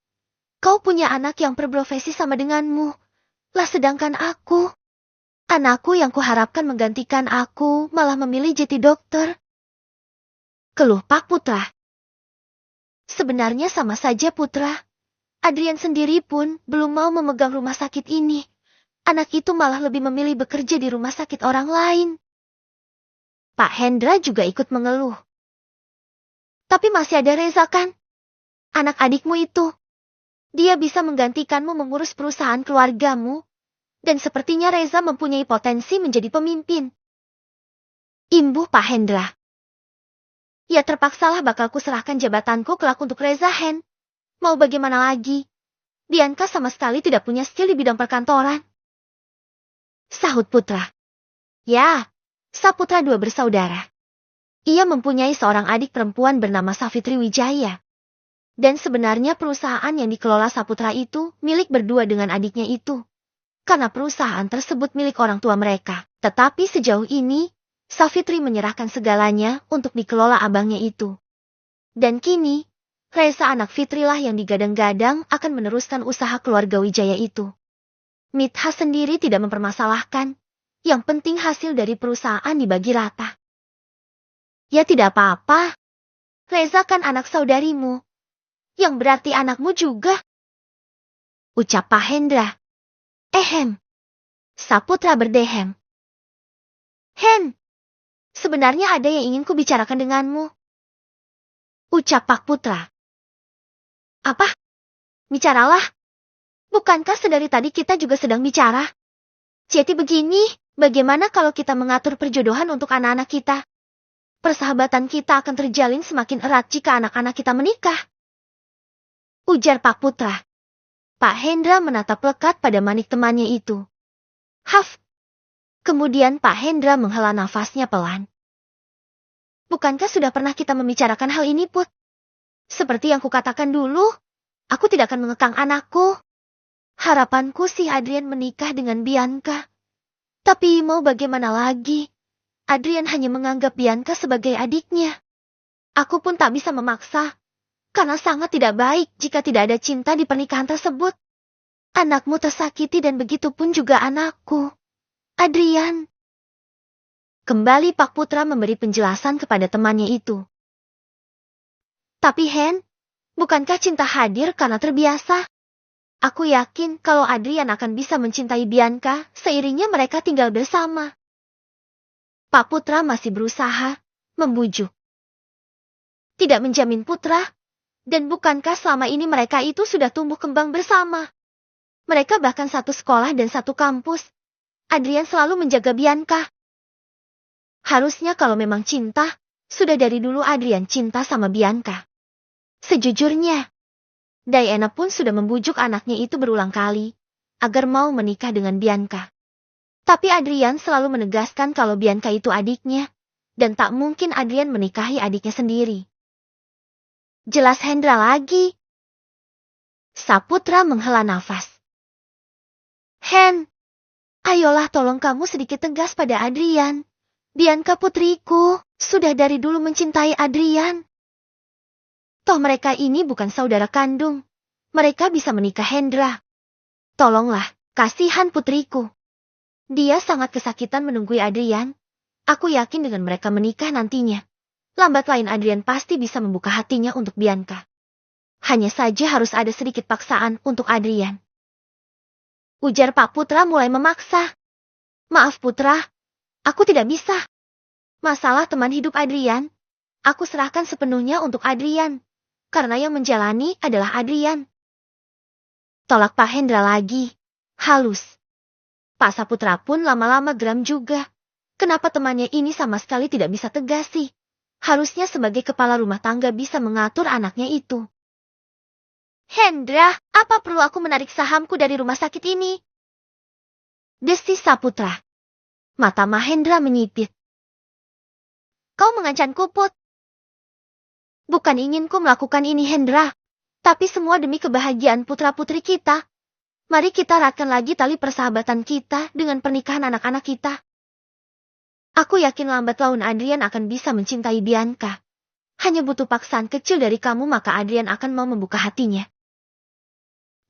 Kau punya anak yang berprofesi sama denganmu. Lah sedangkan aku, anakku yang kuharapkan menggantikan aku malah memilih jadi dokter. Keluh Pak Putra. Sebenarnya sama saja Putra. Adrian sendiri pun belum mau memegang rumah sakit ini. Anak itu malah lebih memilih bekerja di rumah sakit orang lain. Pak Hendra juga ikut mengeluh. Tapi masih ada Reza kan? Anak adikmu itu. Dia bisa menggantikanmu mengurus perusahaan keluargamu. Dan sepertinya Reza mempunyai potensi menjadi pemimpin. Imbuh Pak Hendra. Ya terpaksalah bakal kuserahkan jabatanku kelak untuk Reza, Hen. Mau bagaimana lagi? Bianca sama sekali tidak punya skill di bidang perkantoran. Sahut Putra. Ya, Saputra dua bersaudara. Ia mempunyai seorang adik perempuan bernama Savitri Wijaya. Dan sebenarnya perusahaan yang dikelola Saputra itu milik berdua dengan adiknya itu. Karena perusahaan tersebut milik orang tua mereka. Tetapi sejauh ini, Savitri menyerahkan segalanya untuk dikelola abangnya itu. Dan kini, Reza anak Fitrilah yang digadang-gadang akan meneruskan usaha keluarga Wijaya itu. Mitha sendiri tidak mempermasalahkan. Yang penting hasil dari perusahaan dibagi rata. Ya tidak apa-apa. Reza kan anak saudarimu. Yang berarti anakmu juga. Ucap Pak Hendra. Ehem. Saputra berdehem. Hen. Sebenarnya ada yang ingin kubicarakan denganmu. Ucap Pak Putra. Apa? Bicaralah. Bukankah sedari tadi kita juga sedang bicara? Jadi begini, bagaimana kalau kita mengatur perjodohan untuk anak-anak kita? Persahabatan kita akan terjalin semakin erat jika anak-anak kita menikah. Ujar Pak Putra. Pak Hendra menatap lekat pada manik temannya itu. Haf. Kemudian Pak Hendra menghela nafasnya pelan. Bukankah sudah pernah kita membicarakan hal ini, Put? Seperti yang kukatakan dulu, aku tidak akan mengekang anakku. Harapanku si Adrian menikah dengan Bianca. Tapi mau bagaimana lagi? Adrian hanya menganggap Bianca sebagai adiknya. Aku pun tak bisa memaksa, karena sangat tidak baik jika tidak ada cinta di pernikahan tersebut. Anakmu tersakiti dan begitu pun juga anakku. Adrian. Kembali Pak Putra memberi penjelasan kepada temannya itu. Tapi Hen, bukankah cinta hadir karena terbiasa? Aku yakin kalau Adrian akan bisa mencintai Bianca seiringnya mereka tinggal bersama. Pak Putra masih berusaha membujuk. Tidak menjamin Putra, dan bukankah selama ini mereka itu sudah tumbuh kembang bersama? Mereka bahkan satu sekolah dan satu kampus. Adrian selalu menjaga Bianca. Harusnya kalau memang cinta, sudah dari dulu Adrian cinta sama Bianca. Sejujurnya, Diana pun sudah membujuk anaknya itu berulang kali, agar mau menikah dengan Bianca. Tapi Adrian selalu menegaskan kalau Bianca itu adiknya, dan tak mungkin Adrian menikahi adiknya sendiri. Jelas Hendra lagi. Saputra menghela nafas. Hen, ayolah tolong kamu sedikit tegas pada Adrian. Bianca putriku, sudah dari dulu mencintai Adrian. Toh mereka ini bukan saudara kandung. Mereka bisa menikah Hendra. Tolonglah, kasihan putriku. Dia sangat kesakitan menunggui Adrian. Aku yakin dengan mereka menikah nantinya, lambat lain Adrian pasti bisa membuka hatinya untuk Bianca. Hanya saja harus ada sedikit paksaan untuk Adrian. Ujar Pak Putra mulai memaksa. Maaf Putra, aku tidak bisa. Masalah teman hidup Adrian, aku serahkan sepenuhnya untuk Adrian. Karena yang menjalani adalah Adrian. Tolak Pak Hendra lagi. Halus. Pak Saputra pun lama-lama geram juga. Kenapa temannya ini sama sekali tidak bisa tegas sih? Harusnya sebagai kepala rumah tangga bisa mengatur anaknya itu. Hendra, apa perlu aku menarik sahamku dari rumah sakit ini? Desis Saputra. Mata Mahendra menyipit. Kau mengancamku, Put. Bukan inginku melakukan ini, Hendra. Tapi semua demi kebahagiaan putra-putri kita. Mari kita eratkan lagi tali persahabatan kita dengan pernikahan anak-anak kita. Aku yakin lambat laun Adrian akan bisa mencintai Bianca. Hanya butuh paksaan kecil dari kamu maka Adrian akan mau membuka hatinya.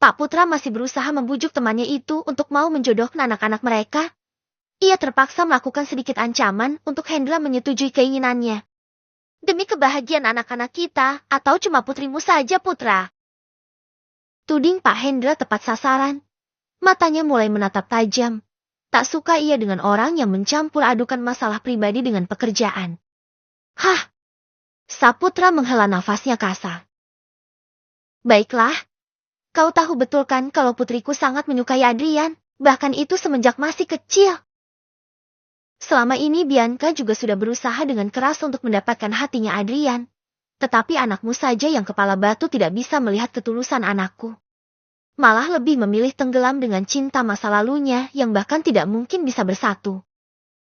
Pak Putra masih berusaha membujuk temannya itu untuk mau menjodohkan anak-anak mereka. Ia terpaksa melakukan sedikit ancaman untuk Hendra menyetujui keinginannya. Demi kebahagiaan anak-anak kita, atau cuma putrimu saja, Putra? Tuding Pak Hendra tepat sasaran. Matanya mulai menatap tajam. Tak suka ia dengan orang yang mencampur adukan masalah pribadi dengan pekerjaan. Hah? Saputra menghela nafasnya kasar. Baiklah. Kau tahu betul kan kalau putriku sangat menyukai Adrian, bahkan itu semenjak masih kecil. Selama ini Bianca juga sudah berusaha dengan keras untuk mendapatkan hatinya Adrian. Tetapi anakmu saja yang kepala batu tidak bisa melihat ketulusan anakku. Malah lebih memilih tenggelam dengan cinta masa lalunya yang bahkan tidak mungkin bisa bersatu.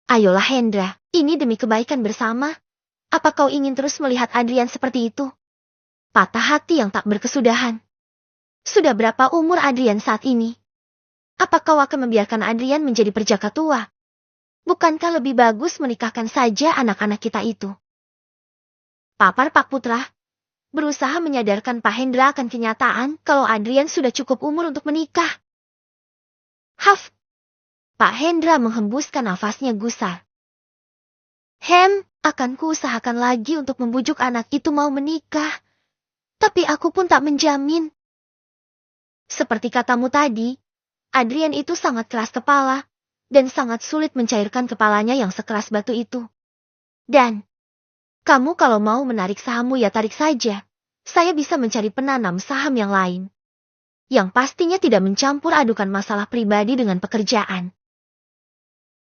Ayolah Hendra, ini demi kebaikan bersama. Apa kau ingin terus melihat Adrian seperti itu? Patah hati yang tak berkesudahan. Sudah berapa umur Adrian saat ini? Apa kau akan membiarkan Adrian menjadi perjaka tua? Bukankah lebih bagus menikahkan saja anak-anak kita itu? Papar Pak Putra berusaha menyadarkan Pak Hendra akan kenyataan kalau Adrian sudah cukup umur untuk menikah. Haf! Pak Hendra menghembuskan nafasnya gusar. Akan kuusahakan lagi untuk membujuk anak itu mau menikah. Tapi aku pun tak menjamin. Seperti katamu tadi, Adrian itu sangat keras kepala. Dan sangat sulit mencairkan kepalanya yang sekeras batu itu. Dan, kamu kalau mau menarik sahammu ya tarik saja. Saya bisa mencari penanam saham yang lain. Yang pastinya tidak mencampur adukan masalah pribadi dengan pekerjaan.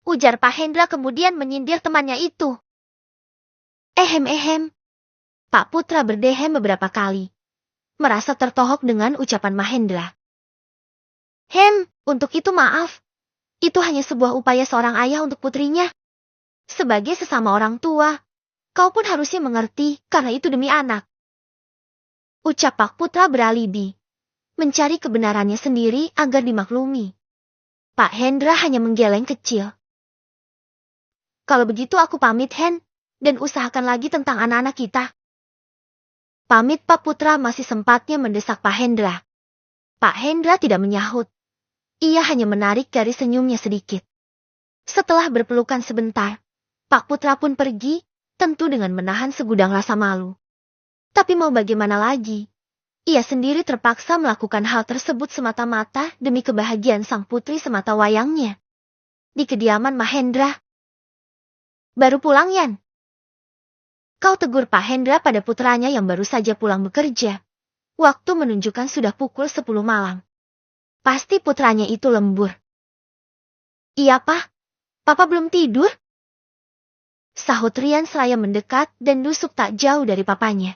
Ujar Pak Hendra kemudian menyindir temannya itu. Pak Putra berdehem beberapa kali. Merasa tertohok dengan ucapan Mahendra. Untuk itu maaf. Itu hanya sebuah upaya seorang ayah untuk putrinya. Sebagai sesama orang tua, kau pun harusnya mengerti karena itu demi anak. Ucap Pak Putra beralibi. Mencari kebenarannya sendiri agar dimaklumi. Pak Hendra hanya menggeleng kecil. Kalau begitu aku pamit Hen, dan usahakan lagi tentang anak-anak kita. Pamit Pak Putra masih sempatnya mendesak Pak Hendra. Pak Hendra tidak menyahut. Ia hanya menarik garis senyumnya sedikit. Setelah berpelukan sebentar, Pak Putra pun pergi, tentu dengan menahan segudang rasa malu. Tapi mau bagaimana lagi? Ia sendiri terpaksa melakukan hal tersebut semata-mata demi kebahagiaan sang putri semata wayangnya. Di kediaman Mahendra. Baru pulang Yan? Kau tegur Pak Hendra pada putranya yang baru saja pulang bekerja. Waktu menunjukkan sudah pukul 10 malam. Pasti putranya itu lembur. Iya, Pak. Papa belum tidur? Sahut Rian seraya mendekat dan dusuk tak jauh dari papanya.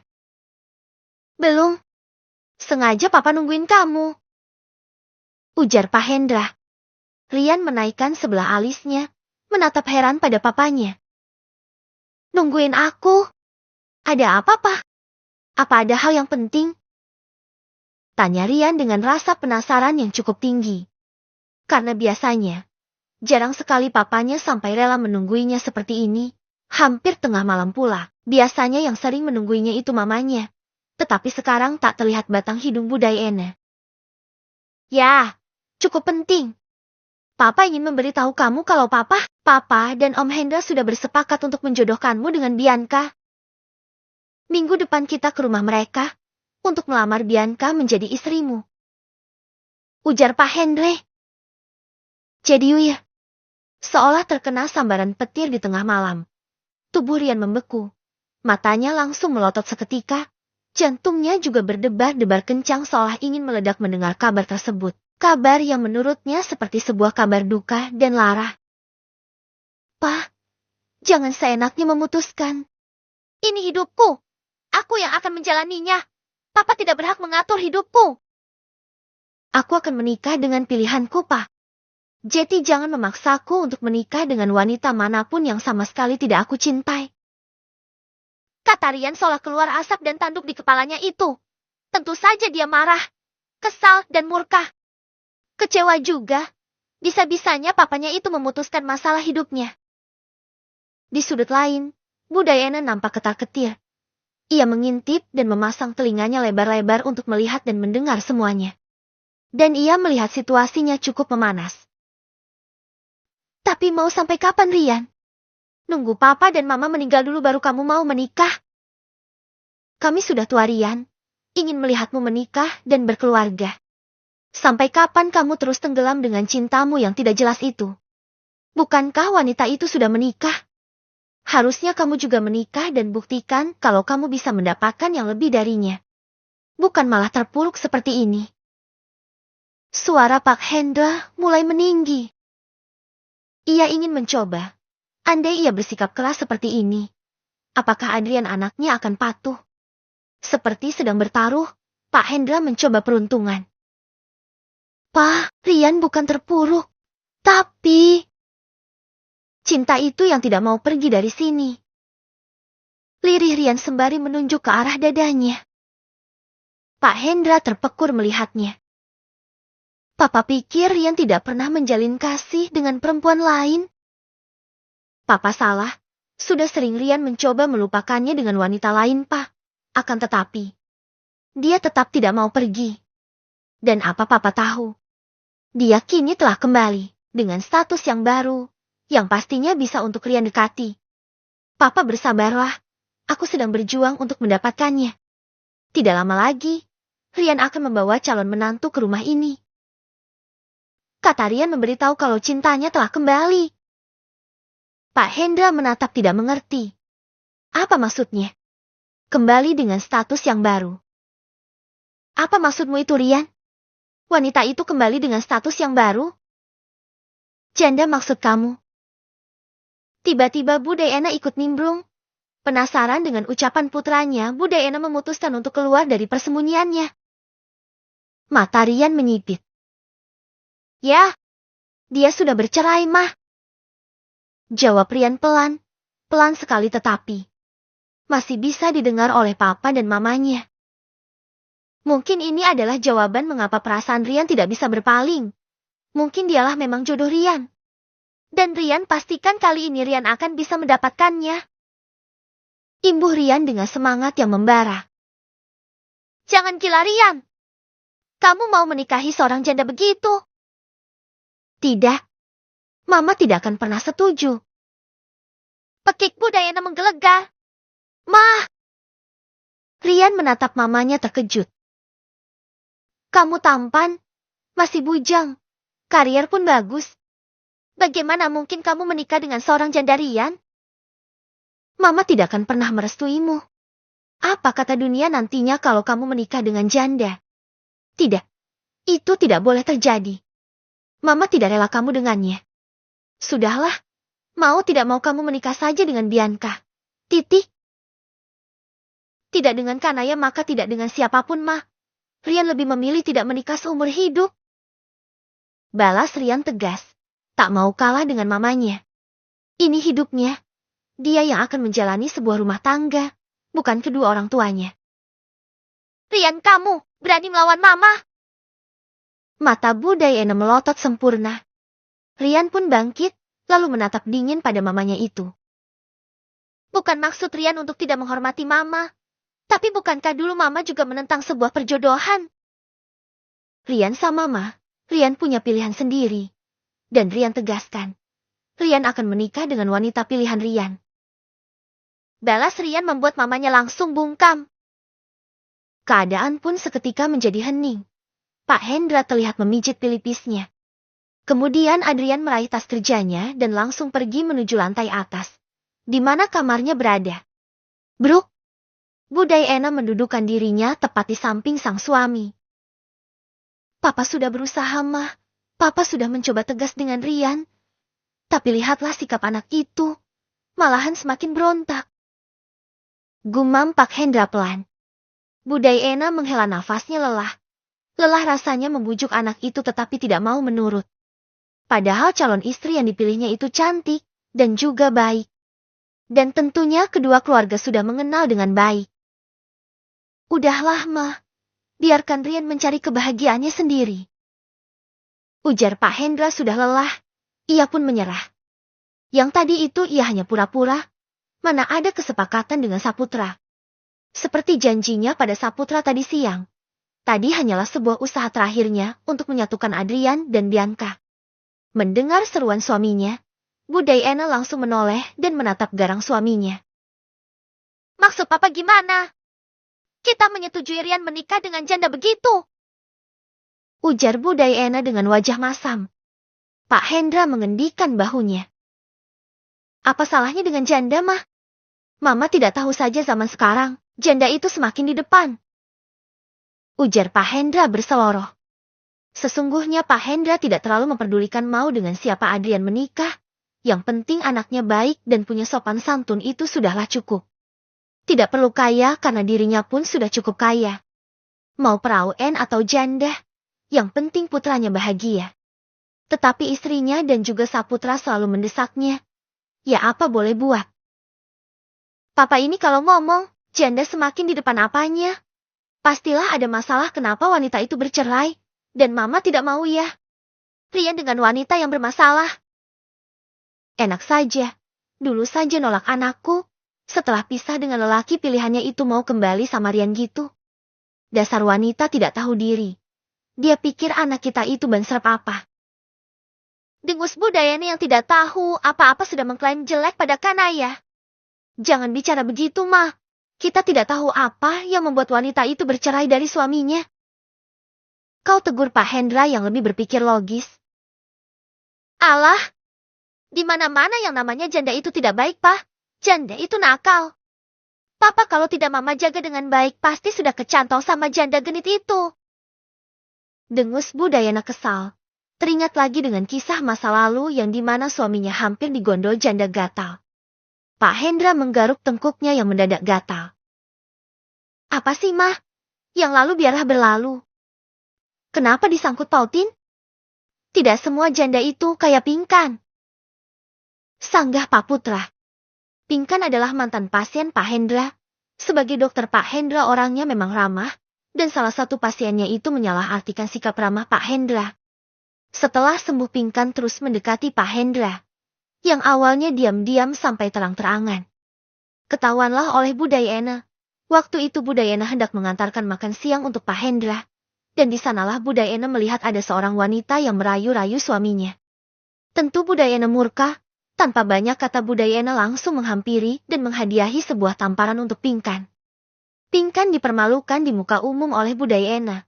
Belum. Sengaja Papa nungguin kamu. Ujar Pak Hendra. Rian menaikkan sebelah alisnya, menatap heran pada papanya. Nungguin aku? Ada apa, Pak? Apa ada hal yang penting? Tanya Rian dengan rasa penasaran yang cukup tinggi. Karena biasanya, jarang sekali papanya sampai rela menungguinya seperti ini. Hampir tengah malam pula, biasanya yang sering menungguinya itu mamanya. Tetapi sekarang tak terlihat batang hidung Budayana. Ya, cukup penting. Papa ingin memberitahu kamu kalau Papa dan Om Hendra sudah bersepakat untuk menjodohkanmu dengan Bianca. Minggu depan kita ke rumah mereka. Untuk melamar Bianca menjadi istrimu. Ujar Pak Hendra. Jadi ya, seolah terkena sambaran petir di tengah malam. Tubuh Rian membeku. Matanya langsung melotot seketika. Jantungnya juga berdebar-debar kencang seolah ingin meledak mendengar kabar tersebut. Kabar yang menurutnya seperti sebuah kabar duka dan lara. Pak, jangan seenaknya memutuskan. Ini hidupku. Aku yang akan menjalaninya. Papa tidak berhak mengatur hidupku. Aku akan menikah dengan pilihanku, Pak. Jadi jangan memaksaku untuk menikah dengan wanita manapun yang sama sekali tidak aku cintai. Kata Rian seolah keluar asap dan tanduk di kepalanya itu. Tentu saja dia marah, kesal, dan murka. Kecewa juga. Bisa-bisanya papanya itu memutuskan masalah hidupnya. Di sudut lain, Bu Diana nampak ketar-ketir. Ia mengintip dan memasang telinganya lebar-lebar untuk melihat dan mendengar semuanya. Dan ia melihat situasinya cukup memanas. Tapi mau sampai kapan, Rian? Nunggu papa dan mama meninggal dulu baru kamu mau menikah? Kami sudah tua, Rian. Ingin melihatmu menikah dan berkeluarga. Sampai kapan kamu terus tenggelam dengan cintamu yang tidak jelas itu? Bukankah wanita itu sudah menikah? Harusnya kamu juga menikah dan buktikan kalau kamu bisa mendapatkan yang lebih darinya. Bukan malah terpuruk seperti ini. Suara Pak Hendra mulai meninggi. Ia ingin mencoba. Andai ia bersikap keras seperti ini, apakah Adrian anaknya akan patuh? Seperti sedang bertaruh, Pak Hendra mencoba peruntungan. Pak, Rian bukan terpuruk. Tapi cinta itu yang tidak mau pergi dari sini. Lirih Rian sembari menunjuk ke arah dadanya. Pak Hendra terpekur melihatnya. Papa pikir Rian tidak pernah menjalin kasih dengan perempuan lain. Papa salah. Sudah sering Rian mencoba melupakannya dengan wanita lain, Pak. Akan tetapi, dia tetap tidak mau pergi. Dan apa Papa tahu? Dia kini telah kembali dengan status yang baru, yang pastinya bisa untuk Rian dekati. Papa bersabarlah, aku sedang berjuang untuk mendapatkannya. Tidak lama lagi, Rian akan membawa calon menantu ke rumah ini. Kata Rian memberitahu kalau cintanya telah kembali. Pak Hendra menatap tidak mengerti. Apa maksudnya? Kembali dengan status yang baru. Apa maksudmu itu, Rian? Wanita itu kembali dengan status yang baru? Janda maksud kamu? Tiba-tiba Bu Diana ikut nimbrung. Penasaran dengan ucapan putranya, Bu Diana memutuskan untuk keluar dari persembunyiannya. Mata Rian menyipit. Ya, dia sudah bercerai, Mah. Jawab Rian pelan, pelan sekali tetapi masih bisa didengar oleh papa dan mamanya. Mungkin ini adalah jawaban mengapa perasaan Rian tidak bisa berpaling. Mungkin dialah memang jodoh Rian. Dan Rian pastikan kali ini Rian akan bisa mendapatkannya. Imbuh Rian dengan semangat yang membara. Jangan gila, Rian. Kamu mau menikahi seorang janda begitu? Tidak. Mama tidak akan pernah setuju. Pekik Bu Diana menggelegar. Mah! Rian menatap mamanya terkejut. Kamu tampan, masih bujang, karier pun bagus. Bagaimana mungkin kamu menikah dengan seorang janda, Rian? Mama tidak akan pernah merestuimu. Apa kata dunia nantinya kalau kamu menikah dengan janda? Tidak, itu tidak boleh terjadi. Mama tidak rela kamu dengannya. Sudahlah, mau tidak mau kamu menikah saja dengan Bianca. Titik. Tidak dengan Kanaya maka tidak dengan siapapun, Ma. Rian lebih memilih tidak menikah seumur hidup. Balas Rian tegas. Tak mau kalah dengan mamanya. Ini hidupnya. Dia yang akan menjalani sebuah rumah tangga. Bukan kedua orang tuanya. Rian, kamu berani melawan Mama? Mata Bu Diana melotot sempurna. Rian pun bangkit, lalu menatap dingin pada mamanya itu. Bukan maksud Rian untuk tidak menghormati Mama. Tapi bukankah dulu Mama juga menentang sebuah perjodohan? Rian sama Ma, Rian punya pilihan sendiri. Dan Rian tegaskan, Rian akan menikah dengan wanita pilihan Rian. Balas Rian membuat mamanya langsung bungkam. Keadaan pun seketika menjadi hening. Pak Hendra terlihat memijit pelipisnya. Kemudian Adrian meraih tas kerjanya dan langsung pergi menuju lantai atas, di mana kamarnya berada. Bruk! Bu Diana mendudukkan dirinya tepat di samping sang suami. Papa sudah berusaha, Mah. Papa sudah mencoba tegas dengan Rian. Tapi lihatlah sikap anak itu. Malahan semakin berontak. Gumam Pak Hendra pelan. Bu Diana menghela nafasnya lelah. Lelah rasanya membujuk anak itu tetapi tidak mau menurut. Padahal calon istri yang dipilihnya itu cantik dan juga baik. Dan tentunya kedua keluarga sudah mengenal dengan baik. Udahlah, Ma. Biarkan Rian mencari kebahagiaannya sendiri. Ujar Pak Hendra sudah lelah. Ia pun menyerah. Yang tadi itu ia hanya pura-pura. Mana ada kesepakatan dengan Saputra. Seperti janjinya pada Saputra tadi siang. Tadi hanyalah sebuah usaha terakhirnya untuk menyatukan Adrian dan Bianca. Mendengar seruan suaminya, Bu Diana langsung menoleh dan menatap garang suaminya. Maksud Papa gimana? Kita menyetujui Rian menikah dengan janda begitu. Ujar Bu Diana dengan wajah masam. Pak Hendra mengendikan bahunya. Apa salahnya dengan janda, Mah? Mama tidak tahu saja zaman sekarang, janda itu semakin di depan. Ujar Pak Hendra berseloroh. Sesungguhnya Pak Hendra tidak terlalu memperdulikan mau dengan siapa Adrian menikah. Yang penting anaknya baik dan punya sopan santun itu sudahlah cukup. Tidak perlu kaya karena dirinya pun sudah cukup kaya. Mau perawan atau janda, yang penting putranya bahagia. Tetapi istrinya dan juga Saputra selalu mendesaknya. Ya apa boleh buat. Papa ini kalau ngomong, janda semakin di depan apanya. Pastilah ada masalah kenapa wanita itu bercerai. Dan Mama tidak mau ya. Rian dengan wanita yang bermasalah. Enak saja. Dulu saja nolak anakku. Setelah pisah dengan lelaki pilihannya itu mau kembali sama Rian gitu. Dasar wanita tidak tahu diri. Dia pikir anak kita itu ban serep apa. Dengus Bu Diana yang tidak tahu apa-apa sudah mengklaim jelek pada Kanaya. Jangan bicara begitu, Ma. Kita tidak tahu apa yang membuat wanita itu bercerai dari suaminya. Kau tegur Pak Hendra yang lebih berpikir logis. Alah, di mana-mana yang namanya janda itu tidak baik, Pak. Janda itu nakal. Papa kalau tidak Mama jaga dengan baik pasti sudah kecantol sama janda genit itu. Dengus Bu Diana kesal. Teringat lagi dengan kisah masa lalu yang dimana suaminya hampir digondol janda gatal. Pak Hendra menggaruk tengkuknya yang mendadak gatal. Apa sih, Mah? Yang lalu biarlah berlalu. Kenapa disangkut pautin? Tidak semua janda itu kayak Pinkan. Sanggah Pak Putra. Pinkan adalah mantan pasien Pak Hendra. Sebagai dokter Pak Hendra orangnya memang ramah. Dan salah satu pasiennya itu menyalahartikan sikap ramah Pak Hendra. Setelah sembuh Pinkan terus mendekati Pak Hendra. Yang awalnya diam-diam sampai terang-terangan. Ketahuanlah oleh Bu Diana. Waktu itu Bu Diana hendak mengantarkan makan siang untuk Pak Hendra. Dan di sanalah Bu Diana melihat ada seorang wanita yang merayu-rayu suaminya. Tentu Bu Diana murka. Tanpa banyak kata Bu Diana langsung menghampiri dan menghadiahi sebuah tamparan untuk Pinkan. Pinkan dipermalukan di muka umum oleh Bu Diana.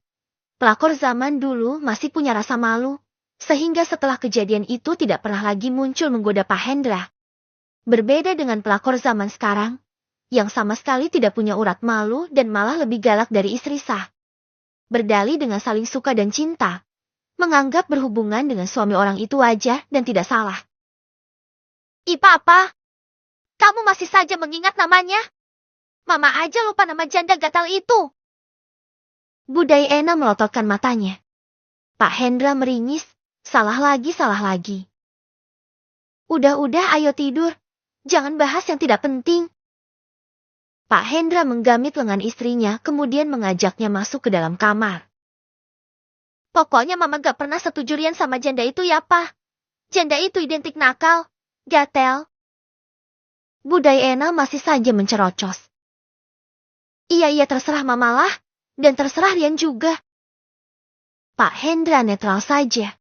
Pelakor zaman dulu masih punya rasa malu. Sehingga setelah kejadian itu tidak pernah lagi muncul menggoda Pak Hendra. Berbeda dengan pelakor zaman sekarang. Yang sama sekali tidak punya urat malu dan malah lebih galak dari istri sah. Berdalih dengan saling suka dan cinta. Menganggap berhubungan dengan suami orang itu wajar dan tidak salah. Papa, kamu masih saja mengingat namanya? Mama aja lupa nama janda gatal itu. Bu Diana melototkan matanya. Pak Hendra meringis, salah lagi. Udah, ayo tidur. Jangan bahas yang tidak penting. Pak Hendra menggamit lengan istrinya kemudian mengajaknya masuk ke dalam kamar. Pokoknya Mama gak pernah setuju Rian sama janda itu ya, Pak. Janda itu identik nakal. Gatel. Bu Diana masih saja mencerocos. Iya terserah Mama lah, dan terserah Rian juga. Pak Hendra netral saja.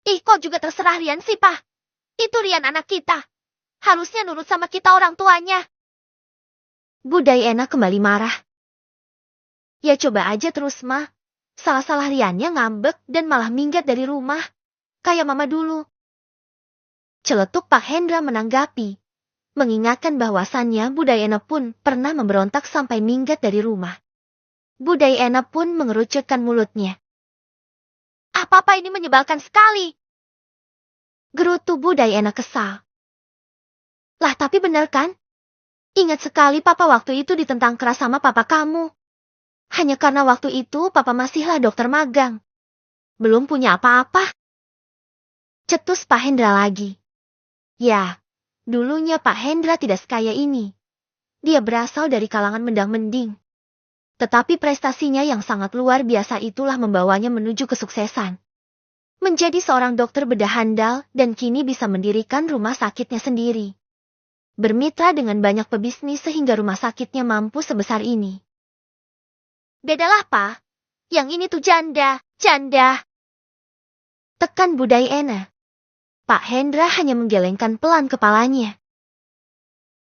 Kok juga terserah Rian sih, Pak? Itu Rian anak kita. Harusnya nurut sama kita orang tuanya. Bu Diana kembali marah. Ya coba aja terus, Ma. Salah-salah Riannya ngambek dan malah minggat dari rumah. Kayak Mama dulu. Celetuk Pak Hendra menanggapi. Mengingatkan bahwasannya Bu Diana pun pernah memberontak sampai minggat dari rumah. Bu Diana pun mengerucutkan mulutnya. Apa-apa ini menyebalkan sekali. Gerutu Bu Diana kesal. Lah tapi benar kan? Ingat sekali Papa waktu itu ditentang keras sama Papa kamu. Hanya karena waktu itu Papa masihlah dokter magang. Belum punya apa-apa. Cetus Pak Hendra lagi. Ya, Dulunya Pak Hendra tidak sekaya ini. Dia berasal dari kalangan mendang-mending. Tetapi prestasinya yang sangat luar biasa itulah membawanya menuju kesuksesan. Menjadi seorang dokter bedah handal dan kini bisa mendirikan rumah sakitnya sendiri. Bermitra dengan banyak pebisnis sehingga rumah sakitnya mampu sebesar ini. Bedalah, Pak. Yang ini tuh janda. Tekan Budai Ena. Pak Hendra hanya menggelengkan pelan kepalanya.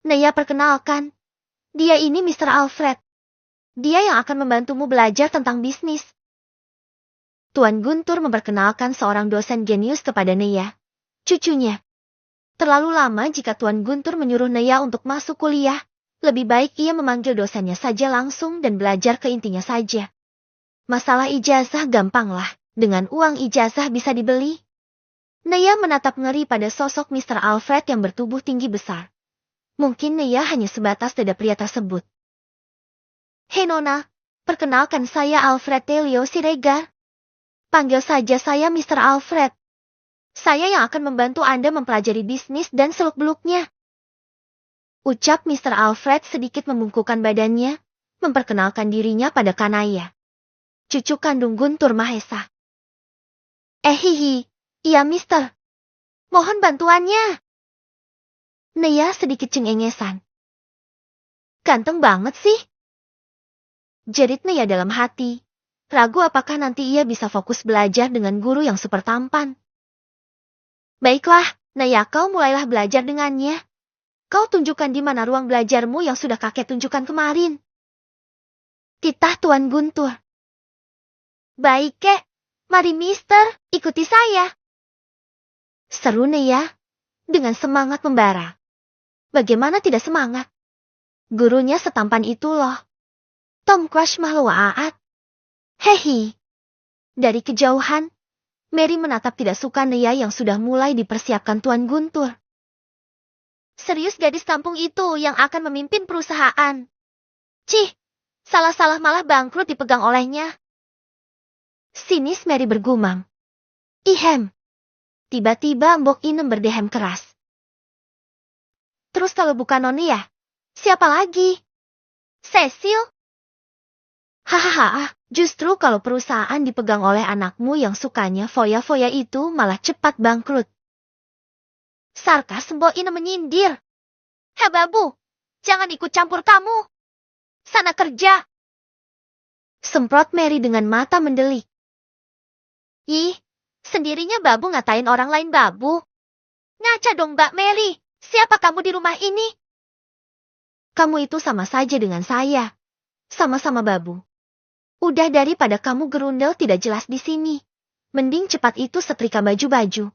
Naya, perkenalkan. Dia ini Mr. Alfred. Dia yang akan membantumu belajar tentang bisnis. Tuan Guntur memperkenalkan seorang dosen jenius kepada Naya, cucunya. Terlalu lama jika Tuan Guntur menyuruh Naya untuk masuk kuliah. Lebih baik ia memanggil dosennya saja langsung dan belajar ke intinya saja. Masalah ijazah gampanglah. Dengan uang ijazah bisa dibeli. Naya menatap ngeri pada sosok Mr. Alfred yang bertubuh tinggi besar. Mungkin Naya hanya sebatas dada pria tersebut. Hei Nona, perkenalkan saya Alfred Telio Siregar. Panggil saja saya Mr. Alfred. Saya yang akan membantu Anda mempelajari bisnis dan seluk-beluknya. Ucap Mr. Alfred sedikit membungkukkan badannya, memperkenalkan dirinya pada Kanaya, cucu kandung Guntur Mahesa. Hihi, iya Mister. Mohon bantuannya. Naya sedikit cengengesan. Ganteng banget sih. Jerit Naya dalam hati, ragu apakah nanti ia bisa fokus belajar dengan guru yang super tampan. Baiklah, Naya, kau mulailah belajar dengannya. Kau tunjukkan di mana ruang belajarmu yang sudah kakek tunjukkan kemarin. Titah Tuan Guntur. Baik, Kek. Mari Mister, ikuti saya. Seru Naya, dengan semangat membara. Bagaimana tidak semangat? Gurunya setampan itu loh. Tom Crush Mahlua Aat. Hehi. Dari kejauhan, Mary menatap tidak suka Naya yang sudah mulai dipersiapkan Tuan Guntur. Serius gadis kampung itu yang akan memimpin perusahaan. Cih, salah-salah malah bangkrut dipegang olehnya. Sinis Mary bergumam. Ihem. Tiba-tiba Mbok Inem berdehem keras. Terus kalau bukan Noni ya, siapa lagi? Cecil? Hahaha, justru kalau perusahaan dipegang oleh anakmu yang sukanya foya-foya itu malah cepat bangkrut. Sarkas Mbok Inem menyindir. Hei babu, jangan ikut campur kamu. Sana kerja. Semprot Mary dengan mata mendelik. Ih, sendirinya babu ngatain orang lain babu. Ngaca dong Mbak Mary, siapa kamu di rumah ini? Kamu itu sama saja dengan saya. Sama-sama babu. Udah daripada kamu gerundel tidak jelas di sini. Mending cepat itu setrika baju-baju.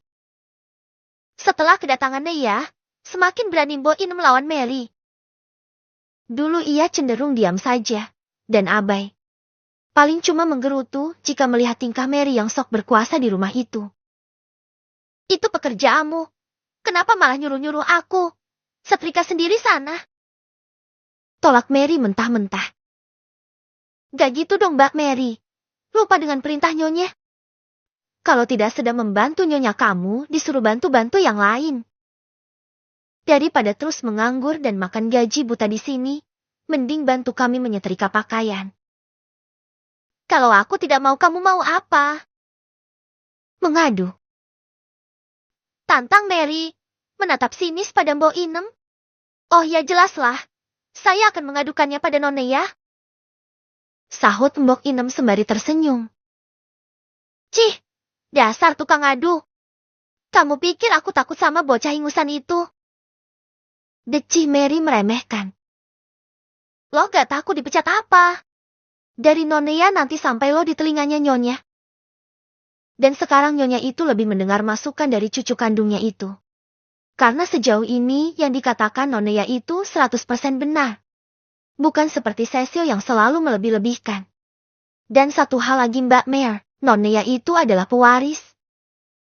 Setelah kedatangan Naya, semakin berani Mbok Inem melawan Mary. Dulu ia cenderung diam saja, dan abai. Paling cuma menggerutu jika melihat tingkah Mary yang sok berkuasa di rumah itu. Itu pekerjaanmu. Kenapa malah nyuruh-nyuruh aku? Setrika sendiri sana. Tolak Mary mentah-mentah. Gak gitu dong Mbak Mary. Lupa dengan perintah nyonya. Kalau tidak sedang membantu nyonya kamu, disuruh bantu-bantu yang lain. Daripada terus menganggur dan makan gaji buta di sini, mending bantu kami menyetrika pakaian. Kalau aku tidak mau, kamu mau apa? Mengadu. Tantang Mary, menatap sinis pada Mbok Inem. Oh ya jelaslah, saya akan mengadukannya pada Nona ya. Sahut Mbok Inem sembari tersenyum. Cih, dasar tukang adu. Kamu pikir aku takut sama bocah ingusan itu? Decih Mary meremehkan. Lo gak takut dipecat apa? Dari Nonea nanti sampai lo di telinganya nyonya. Dan sekarang nyonya itu lebih mendengar masukan dari cucu kandungnya itu. Karena sejauh ini yang dikatakan Nonea itu 100% benar. Bukan seperti Cecil yang selalu melebih-lebihkan. Dan satu hal lagi Mbak Mare, Nonea itu adalah pewaris.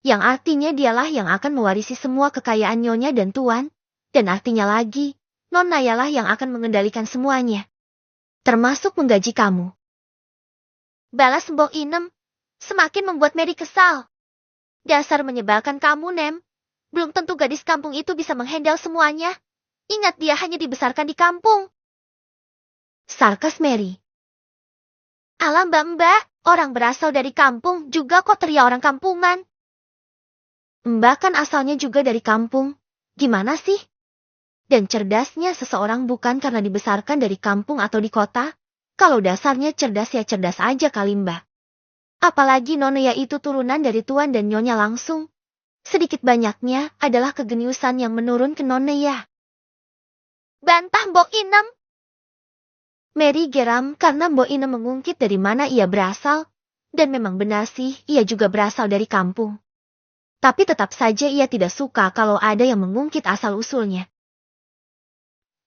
Yang artinya dialah yang akan mewarisi semua kekayaan nyonya dan tuan. Dan artinya lagi, Nonaya lah yang akan mengendalikan semuanya. Termasuk menggaji kamu. Balas Mbok Inem, semakin membuat Mary kesal. Dasar menyebalkan kamu, Nem. Belum tentu gadis kampung itu bisa menghandle semuanya. Ingat dia hanya dibesarkan di kampung. Sarkas Mary. Alah mbak-mbak, orang berasal dari kampung juga kok teriak orang kampungan. Mbak kan asalnya juga dari kampung. Gimana sih? Dan cerdasnya seseorang bukan karena dibesarkan dari kampung atau di kota. Kalau dasarnya cerdas ya cerdas aja kali mbak. Apalagi Nona itu turunan dari tuan dan nyonya langsung. Sedikit banyaknya adalah kegeniusan yang menurun ke Nona ya. Bantah Mbok Inem. Mary geram karena Mbok Inem mengungkit dari mana ia berasal. Dan memang benar sih, ia juga berasal dari kampung. Tapi tetap saja ia tidak suka kalau ada yang mengungkit asal-usulnya.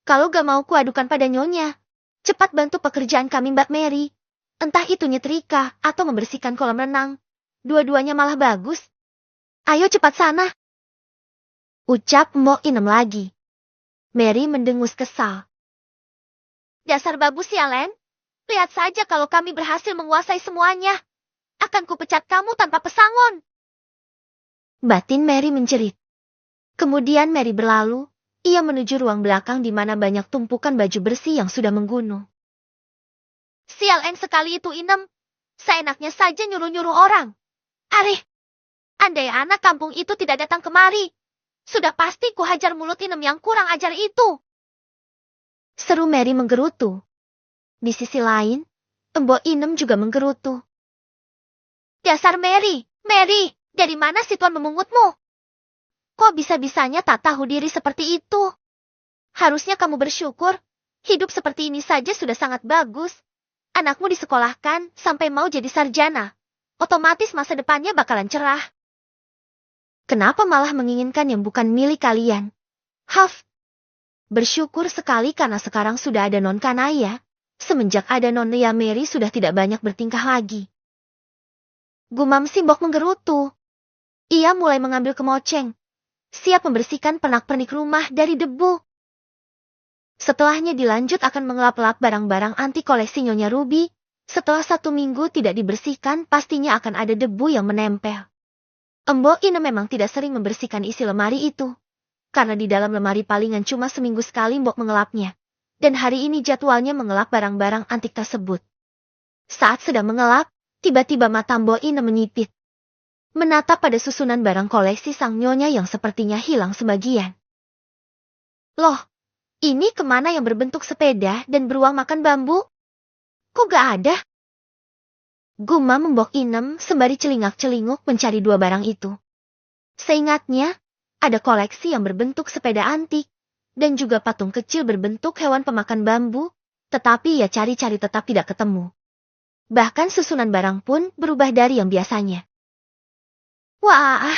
Kalau gak mau kuadukan pada nyonya, cepat bantu pekerjaan kami Mbak Mary. Entah itu nyetrika atau membersihkan kolam renang. Dua-duanya malah bagus. Ayo cepat sana. Ucap Mbok Inem lagi. Mary mendengus kesal. Dasar babu sialen. Lihat saja kalau kami berhasil menguasai semuanya. Akan kupecat kamu tanpa pesangon. Batin Mary menjerit. Kemudian Mary berlalu. Ia menuju ruang belakang di mana banyak tumpukan baju bersih yang sudah menggunung. Sialen sekali itu Inem. Seenaknya saja nyuruh-nyuruh orang. Areh. Andai anak kampung itu tidak datang kemari. Sudah pasti ku hajar mulut Inem yang kurang ajar itu. Seru Mary menggerutu. Di sisi lain, Mbok Inem juga menggerutu. Dasar Mary, Mary, dari mana si tuan memungutmu? Kok bisa-bisanya tak tahu diri seperti itu? Harusnya kamu bersyukur, hidup seperti ini saja sudah sangat bagus. Anakmu disekolahkan sampai mau jadi sarjana. Otomatis masa depannya bakalan cerah. Kenapa malah menginginkan yang bukan milik kalian? Huff. Bersyukur sekali karena sekarang sudah ada non Kanaya. Semenjak ada non Lia Mary sudah tidak banyak bertingkah lagi. Gumam si Mbok menggerutu. Ia mulai mengambil kemoceng. Siap membersihkan pernak-pernik rumah dari debu. Setelahnya dilanjut akan mengelap-elap barang-barang anti koleksi Nyonya Ruby. Setelah 1 minggu tidak dibersihkan pastinya akan ada debu yang menempel. Mbok Inem memang tidak sering membersihkan isi lemari itu. Karena di dalam lemari palingan cuma seminggu sekali Mbok mengelapnya. Dan hari ini jadwalnya mengelap barang-barang antik tersebut. Saat sedang mengelap, tiba-tiba mata Mbok Inem menyipit. Menatap pada susunan barang koleksi sang nyonya yang sepertinya hilang sebagian. Loh, ini kemana yang berbentuk sepeda dan beruang makan bambu? Kok gak ada? Gumam Mbok Inem sembari celingak-celinguk mencari 2 barang itu. Seingatnya, ada koleksi yang berbentuk sepeda antik, dan juga patung kecil berbentuk hewan pemakan bambu, tetapi ia cari-cari tetap tidak ketemu. Bahkan susunan barang pun berubah dari yang biasanya. Wah,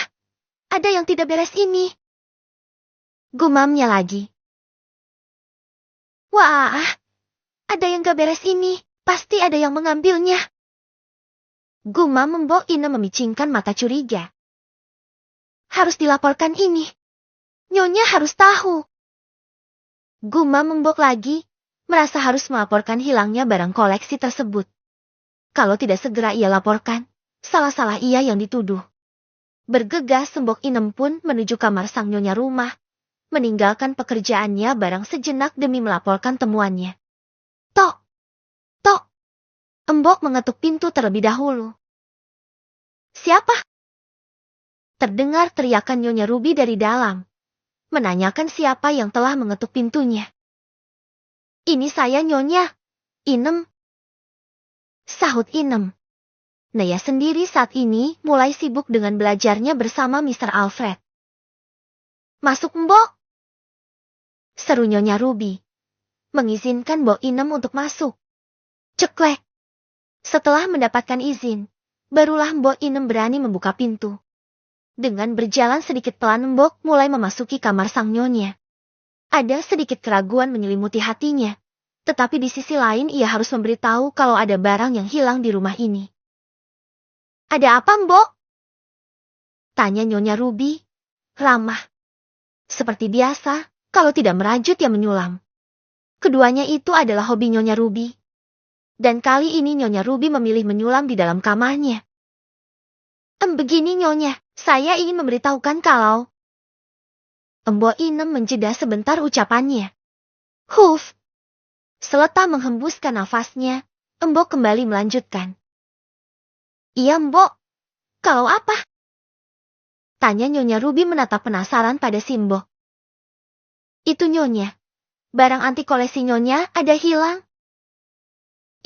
ada yang tidak beres ini. Gumamnya lagi. Wah, ada yang gak beres ini, pasti ada yang mengambilnya. Gumam Mbok Inem memicingkan mata curiga. Harus dilaporkan ini. Nyonya harus tahu. Gumam Mbok lagi, merasa harus melaporkan hilangnya barang koleksi tersebut. Kalau tidak segera ia laporkan, salah-salah ia yang dituduh. Bergegas Mbok Inem pun menuju kamar sang nyonya rumah, meninggalkan pekerjaannya barang sejenak demi melaporkan temuannya. Tok! Tok! Mbok mengetuk pintu terlebih dahulu. Siapa? Terdengar teriakan Nyonya Ruby dari dalam, menanyakan siapa yang telah mengetuk pintunya. Ini saya Nyonya, Inem. Sahut Inem. Naya sendiri saat ini mulai sibuk dengan belajarnya bersama Mr. Alfred. Masuk Mbok. Seru Nyonya Ruby. Mengizinkan Mbok Inem untuk masuk. Ceklek. Setelah mendapatkan izin, barulah Mbok Inem berani membuka pintu. Dengan berjalan sedikit pelan Mbok mulai memasuki kamar sang nyonya. Ada sedikit keraguan menyelimuti hatinya. Tetapi di sisi lain ia harus memberitahu kalau ada barang yang hilang di rumah ini. Ada apa Mbok? Tanya Nyonya Ruby. Ramah. Seperti biasa, kalau tidak merajut ya menyulam. Keduanya itu adalah hobi Nyonya Ruby. Dan kali ini Nyonya Ruby memilih menyulam di dalam kamarnya. Begini Nyonya, saya ingin memberitahukan kalau Mbok Inem menjeda sebentar ucapannya. Huf. Seleta menghembuskan nafasnya, Mbok kembali melanjutkan. Iya Mbok. Kalau apa? Tanya Nyonya Ruby menatap penasaran pada si Mbok. Itu Nyonya. Barang anti koleksi Nyonya ada hilang.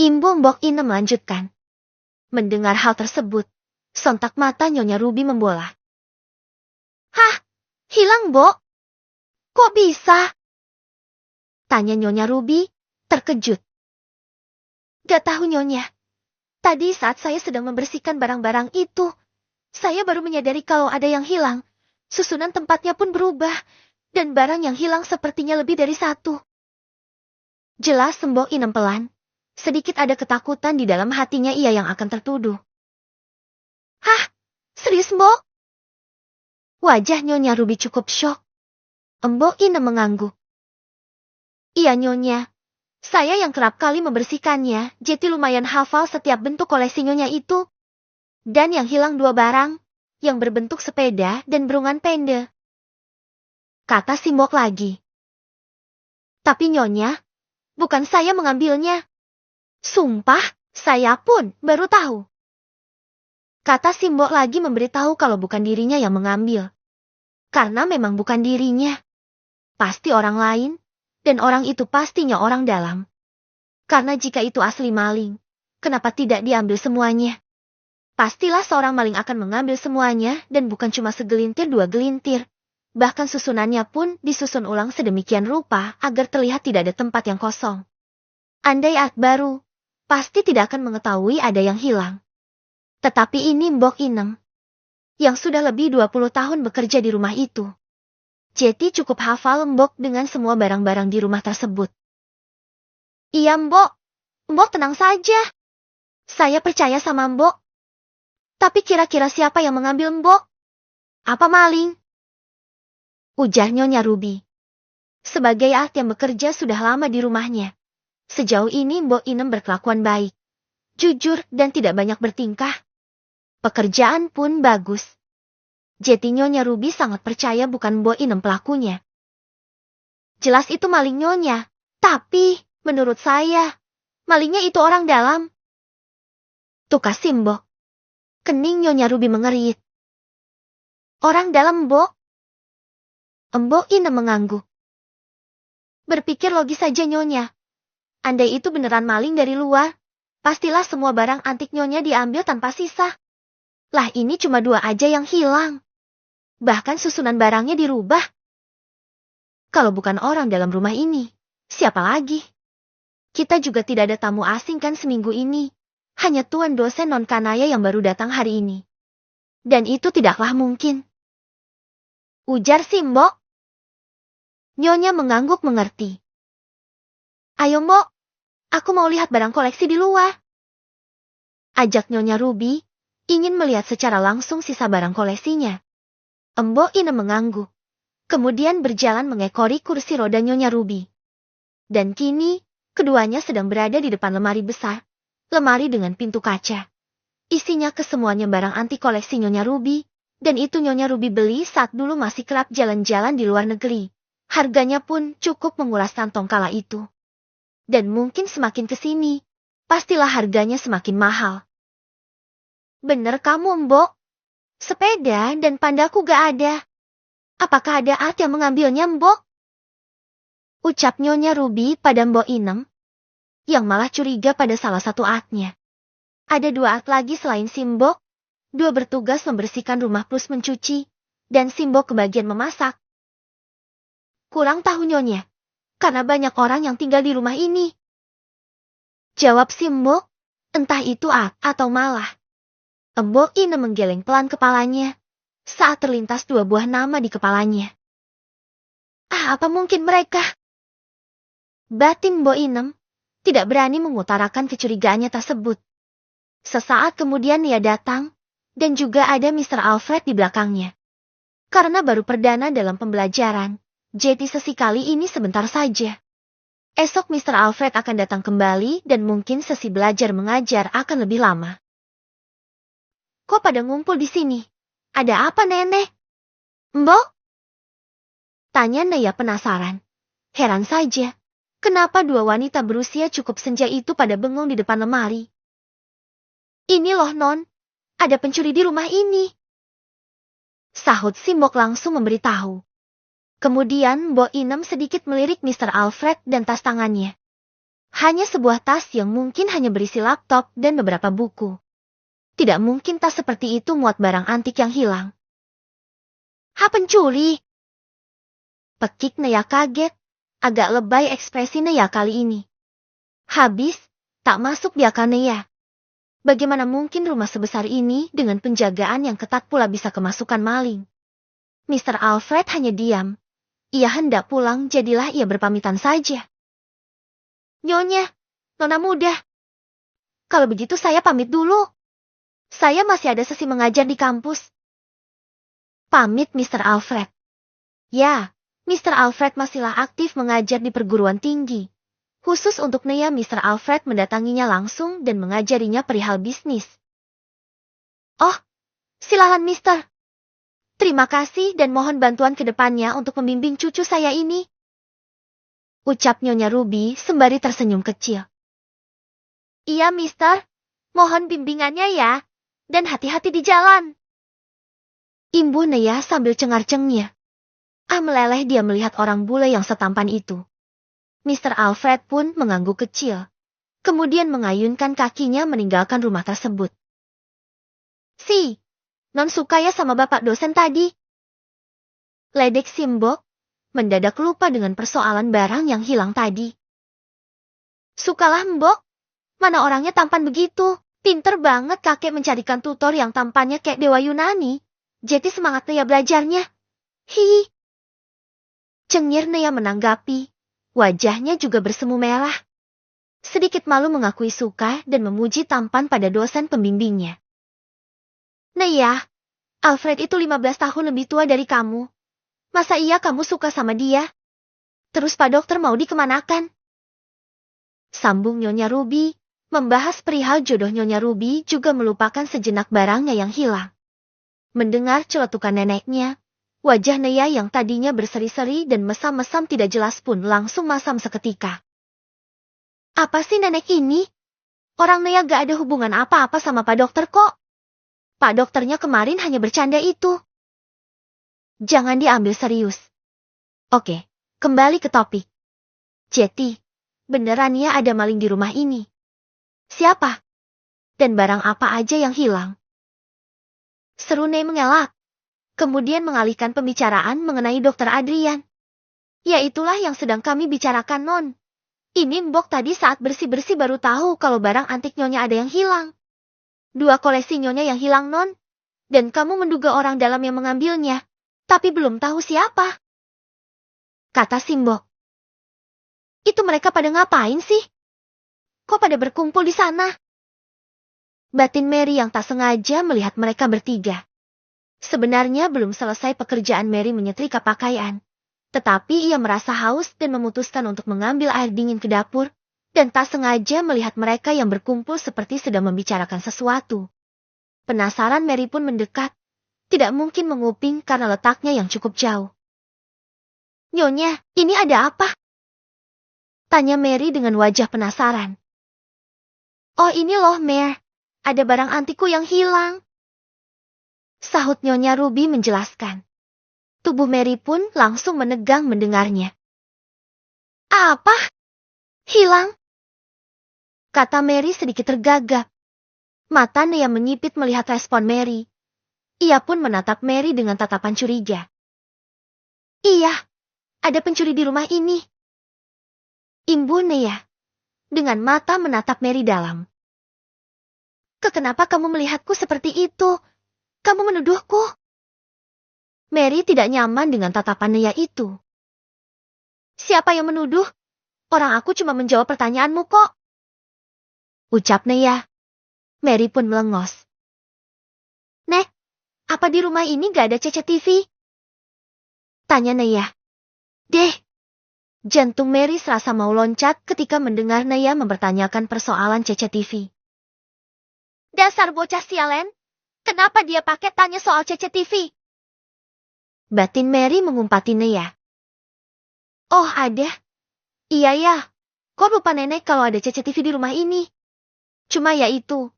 Imbu Mbok Inem melanjutkan. Mendengar hal tersebut, sontak mata Nyonya Ruby membola. Hah? Hilang, Mbok? Kok bisa? Tanya Nyonya Ruby, terkejut. Gak tahu Nyonya. Tadi saat saya sedang membersihkan barang-barang itu, saya baru menyadari kalau ada yang hilang. Susunan tempatnya pun berubah, dan barang yang hilang sepertinya lebih dari satu. Jelas Mbok Inem pelan. Sedikit ada ketakutan di dalam hatinya ia yang akan tertuduh. Hah? Serius Mbok? Wajah Nyonya Ruby cukup syok. Mbok Inem mengangguk. Iya Nyonya. Saya yang kerap kali membersihkannya, jadi lumayan hafal setiap bentuk koleksi Nyonya itu. Dan yang hilang 2 barang, yang berbentuk sepeda dan berungan pende. Kata si Mbok lagi. Tapi Nyonya, bukan saya mengambilnya. Sumpah, saya pun baru tahu. Kata si Mbok lagi memberitahu kalau bukan dirinya yang mengambil. Karena memang bukan dirinya. Pasti orang lain, dan orang itu pastinya orang dalam. Karena jika itu asli maling, kenapa tidak diambil semuanya? Pastilah seorang maling akan mengambil semuanya dan bukan cuma segelintir 2 gelintir. Bahkan susunannya pun disusun ulang sedemikian rupa agar terlihat tidak ada tempat yang kosong. Andai art baru, pasti tidak akan mengetahui ada yang hilang. Tetapi ini Mbok Inem, yang sudah lebih 20 tahun bekerja di rumah itu. Jadi cukup hafal Mbok dengan semua barang-barang di rumah tersebut. Iya Mbok, Mbok tenang saja. Saya percaya sama Mbok. Tapi kira-kira siapa yang mengambil Mbok? Apa maling? Ujar Nyonya Ruby. Sebagai art yang bekerja sudah lama di rumahnya. Sejauh ini Mbok Inem berkelakuan baik, jujur dan tidak banyak bertingkah. Pekerjaan pun bagus. Jadi Nyonya Ruby sangat percaya bukan Mbok Inem pelakunya. Jelas itu maling Nyonya, tapi menurut saya, malingnya itu orang dalam. Tukar si Mbok. Kening Nyonya Ruby mengerit. Orang dalam Mbok? Mbok Inem mengangguk. Berpikir logis saja Nyonya. Andai itu beneran maling dari luar, pastilah semua barang antik Nyonya diambil tanpa sisa. Lah ini cuma 2 aja yang hilang. Bahkan susunan barangnya dirubah. Kalau bukan orang dalam rumah ini, siapa lagi? Kita juga tidak ada tamu asing kan seminggu ini. Hanya tuan dosen non-kanaya yang baru datang hari ini. Dan itu tidaklah mungkin. Ujar si Mbok. Nyonya mengangguk mengerti. Ayo Mbok, aku mau lihat barang koleksi di luar. Ajak Nyonya Ruby, ingin melihat secara langsung sisa barang koleksinya. Mbok Inem mengangguk. Kemudian berjalan mengekori kursi roda Nyonya Ruby. Dan kini, keduanya sedang berada di depan lemari besar. Lemari dengan pintu kaca. Isinya kesemuanya barang anti koleksi Nyonya Ruby, dan itu Nyonya Ruby beli saat dulu masih kerap jalan-jalan di luar negeri. Harganya pun cukup menguras kantong kala itu. Dan mungkin semakin kesini, pastilah harganya semakin mahal. Bener kamu Mbok. Sepeda dan pandaku gak ada. Apakah ada art yang mengambilnya Mbok? Ucap Nyonya Ruby pada Mbok Inem, yang malah curiga pada salah satu artnya. Ada 2 art lagi selain si Mbok. 2 bertugas membersihkan rumah plus mencuci, dan si Mbok kebagian memasak. Kurang tahu Nyonya, karena banyak orang yang tinggal di rumah ini. Jawab si Mbok, entah itu art atau malah. Mbok Inem menggeleng pelan kepalanya, saat terlintas 2 buah nama di kepalanya. Apa mungkin mereka? Batin Mbok Inem tidak berani mengutarakan kecurigaannya tersebut. Sesaat kemudian ia datang, dan juga ada Mr. Alfred di belakangnya. Karena baru perdana dalam pembelajaran, jadi sesi kali ini sebentar saja. Esok Mr. Alfred akan datang kembali dan mungkin sesi belajar mengajar akan lebih lama. Kok pada ngumpul di sini? Ada apa nenek? Mbok? Tanya Naya penasaran. Heran saja. Kenapa dua wanita berusia cukup senja itu pada bengong di depan lemari? Ini loh Non, ada pencuri di rumah ini. Sahut Simbok langsung memberitahu. Kemudian Mbok Inem sedikit melirik Mr. Alfred dan tas tangannya. Hanya sebuah tas yang mungkin hanya berisi laptop dan beberapa buku. Tidak mungkin tas seperti itu muat barang antik yang hilang. Pencuri? Pekik Naya kaget. Agak lebay ekspresi Naya kali ini. Habis, tak masuk di akal Naya. Bagaimana mungkin rumah sebesar ini dengan penjagaan yang ketat pula bisa kemasukan maling? Mr. Alfred hanya diam. Ia hendak pulang, jadilah ia berpamitan saja. Nyonya, Nona muda. Kalau begitu saya pamit dulu. Saya masih ada sesi mengajar di kampus. Pamit Mr. Alfred. Ya, Mr. Alfred masihlah aktif mengajar di perguruan tinggi. Khusus untuk Naya, Mr. Alfred mendatanginya langsung dan mengajarinya perihal bisnis. Oh, silakan Mister. Terima kasih dan mohon bantuan ke depannya untuk membimbing cucu saya ini. Ucap Nyonya Ruby sembari tersenyum kecil. Iya Mister, mohon bimbingannya ya, dan hati-hati di jalan. Imbu Naya sambil cengar-cengnya. Meleleh dia melihat orang bule yang setampan itu. Mr. Alfred pun mengangguk kecil. Kemudian mengayunkan kakinya meninggalkan rumah tersebut. Non suka ya sama bapak dosen tadi. Ledek Simbok, mendadak lupa dengan persoalan barang yang hilang tadi. Sukalah Mbok, mana orangnya tampan begitu. Pinter banget kakek mencarikan tutor yang tampannya kayak Dewa Yunani. Jadi semangat Naya belajarnya. Hihi. Cengir Naya menanggapi. Wajahnya juga bersemu merah. Sedikit malu mengakui suka dan memuji tampan pada dosen pembimbingnya. Naya, Alfred itu 15 tahun lebih tua dari kamu. Masa iya kamu suka sama dia? Terus Pak Dokter mau dikemanakan? Sambung Nyonya Ruby, membahas perihal jodoh Nyonya Ruby juga melupakan sejenak barangnya yang hilang. Mendengar celetukan neneknya, wajah Naya yang tadinya berseri-seri dan mesam-mesam tidak jelas pun langsung masam seketika. Apa sih nenek ini? Orang Naya gak ada hubungan apa-apa sama Pak Dokter kok. Pak Dokternya kemarin hanya bercanda itu. Jangan diambil serius. Oke, kembali ke topik. Jeti, beneran ya ada maling di rumah ini? Siapa? Dan barang apa aja yang hilang? Seru Nei mengelak. Kemudian mengalihkan pembicaraan mengenai Dokter Adrian. Ya itulah yang sedang kami bicarakan Non. Ini Mbok tadi saat bersih-bersih baru tahu kalau barang antik Nyonya ada yang hilang. 2 koleksi Nyonya yang hilang Non. Dan kamu menduga orang dalam yang mengambilnya. Tapi belum tahu siapa. Kata Simbok. Itu mereka pada ngapain sih? Kok pada berkumpul di sana? Batin Mary yang tak sengaja melihat mereka bertiga. Sebenarnya belum selesai pekerjaan Mary menyetrika pakaian. Tetapi ia merasa haus dan memutuskan untuk mengambil air dingin ke dapur. Dan tak sengaja melihat mereka yang berkumpul seperti sedang membicarakan sesuatu. Penasaran Mary pun mendekat. Tidak mungkin menguping karena letaknya yang cukup jauh. Nyonya, ini ada apa? Tanya Mary dengan wajah penasaran. Oh ini loh Mare, ada barang antikku yang hilang. Sahut Nyonya Ruby menjelaskan. Tubuh Mary pun langsung menegang mendengarnya. Apa? Hilang? Kata Mary sedikit tergagap. Mata Naya menyipit melihat respon Mary. Ia pun menatap Mary dengan tatapan curiga. Iya, ada pencuri di rumah ini. Imbu Naya, dengan mata menatap Mary dalam. Kenapa kamu melihatku seperti itu? Kamu menuduhku? Mary tidak nyaman dengan tatapan Naya itu. Siapa yang menuduh? Orang aku cuma menjawab pertanyaanmu kok. Ucap Naya. Mary pun melengos. Nek, apa di rumah ini gak ada CCTV? Tanya Naya. Deh. Jantung Mary serasa mau loncat ketika mendengar Naya mempertanyakan persoalan CCTV. Dasar bocah sialen. Kenapa dia pakai tanya soal CCTV? Batin Mary mengumpati Naya. Oh, ada. Iya ya. Kok lupa nenek kalau ada CCTV di rumah ini? Cuma ya itu.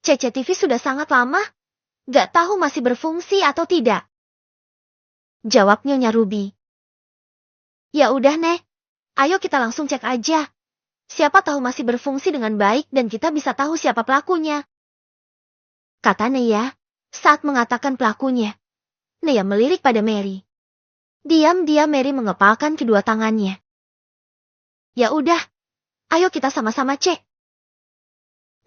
CCTV sudah sangat lama. Gak tahu masih berfungsi atau tidak. Jawab Nyonya Ruby. Ya udah, Nek. Ayo kita langsung cek aja. Siapa tahu masih berfungsi dengan baik dan kita bisa tahu siapa pelakunya. Kata Nea saat mengatakan pelakunya. Nea melirik pada Mary. Diam-diam Mary mengepalkan kedua tangannya. Ya udah, ayo kita sama-sama cek.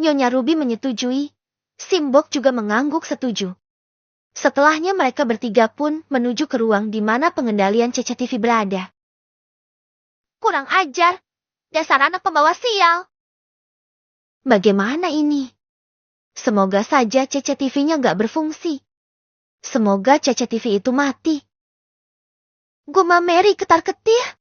Nyonya Ruby menyetujui. Simbok juga mengangguk setuju. Setelahnya mereka bertiga pun menuju ke ruang di mana pengendalian CCTV berada. Kurang ajar. Dasar anak pembawa sial. Bagaimana ini? Semoga saja CCTV-nya nggak berfungsi. Semoga CCTV itu mati. Gumam Mary ketar-ketir.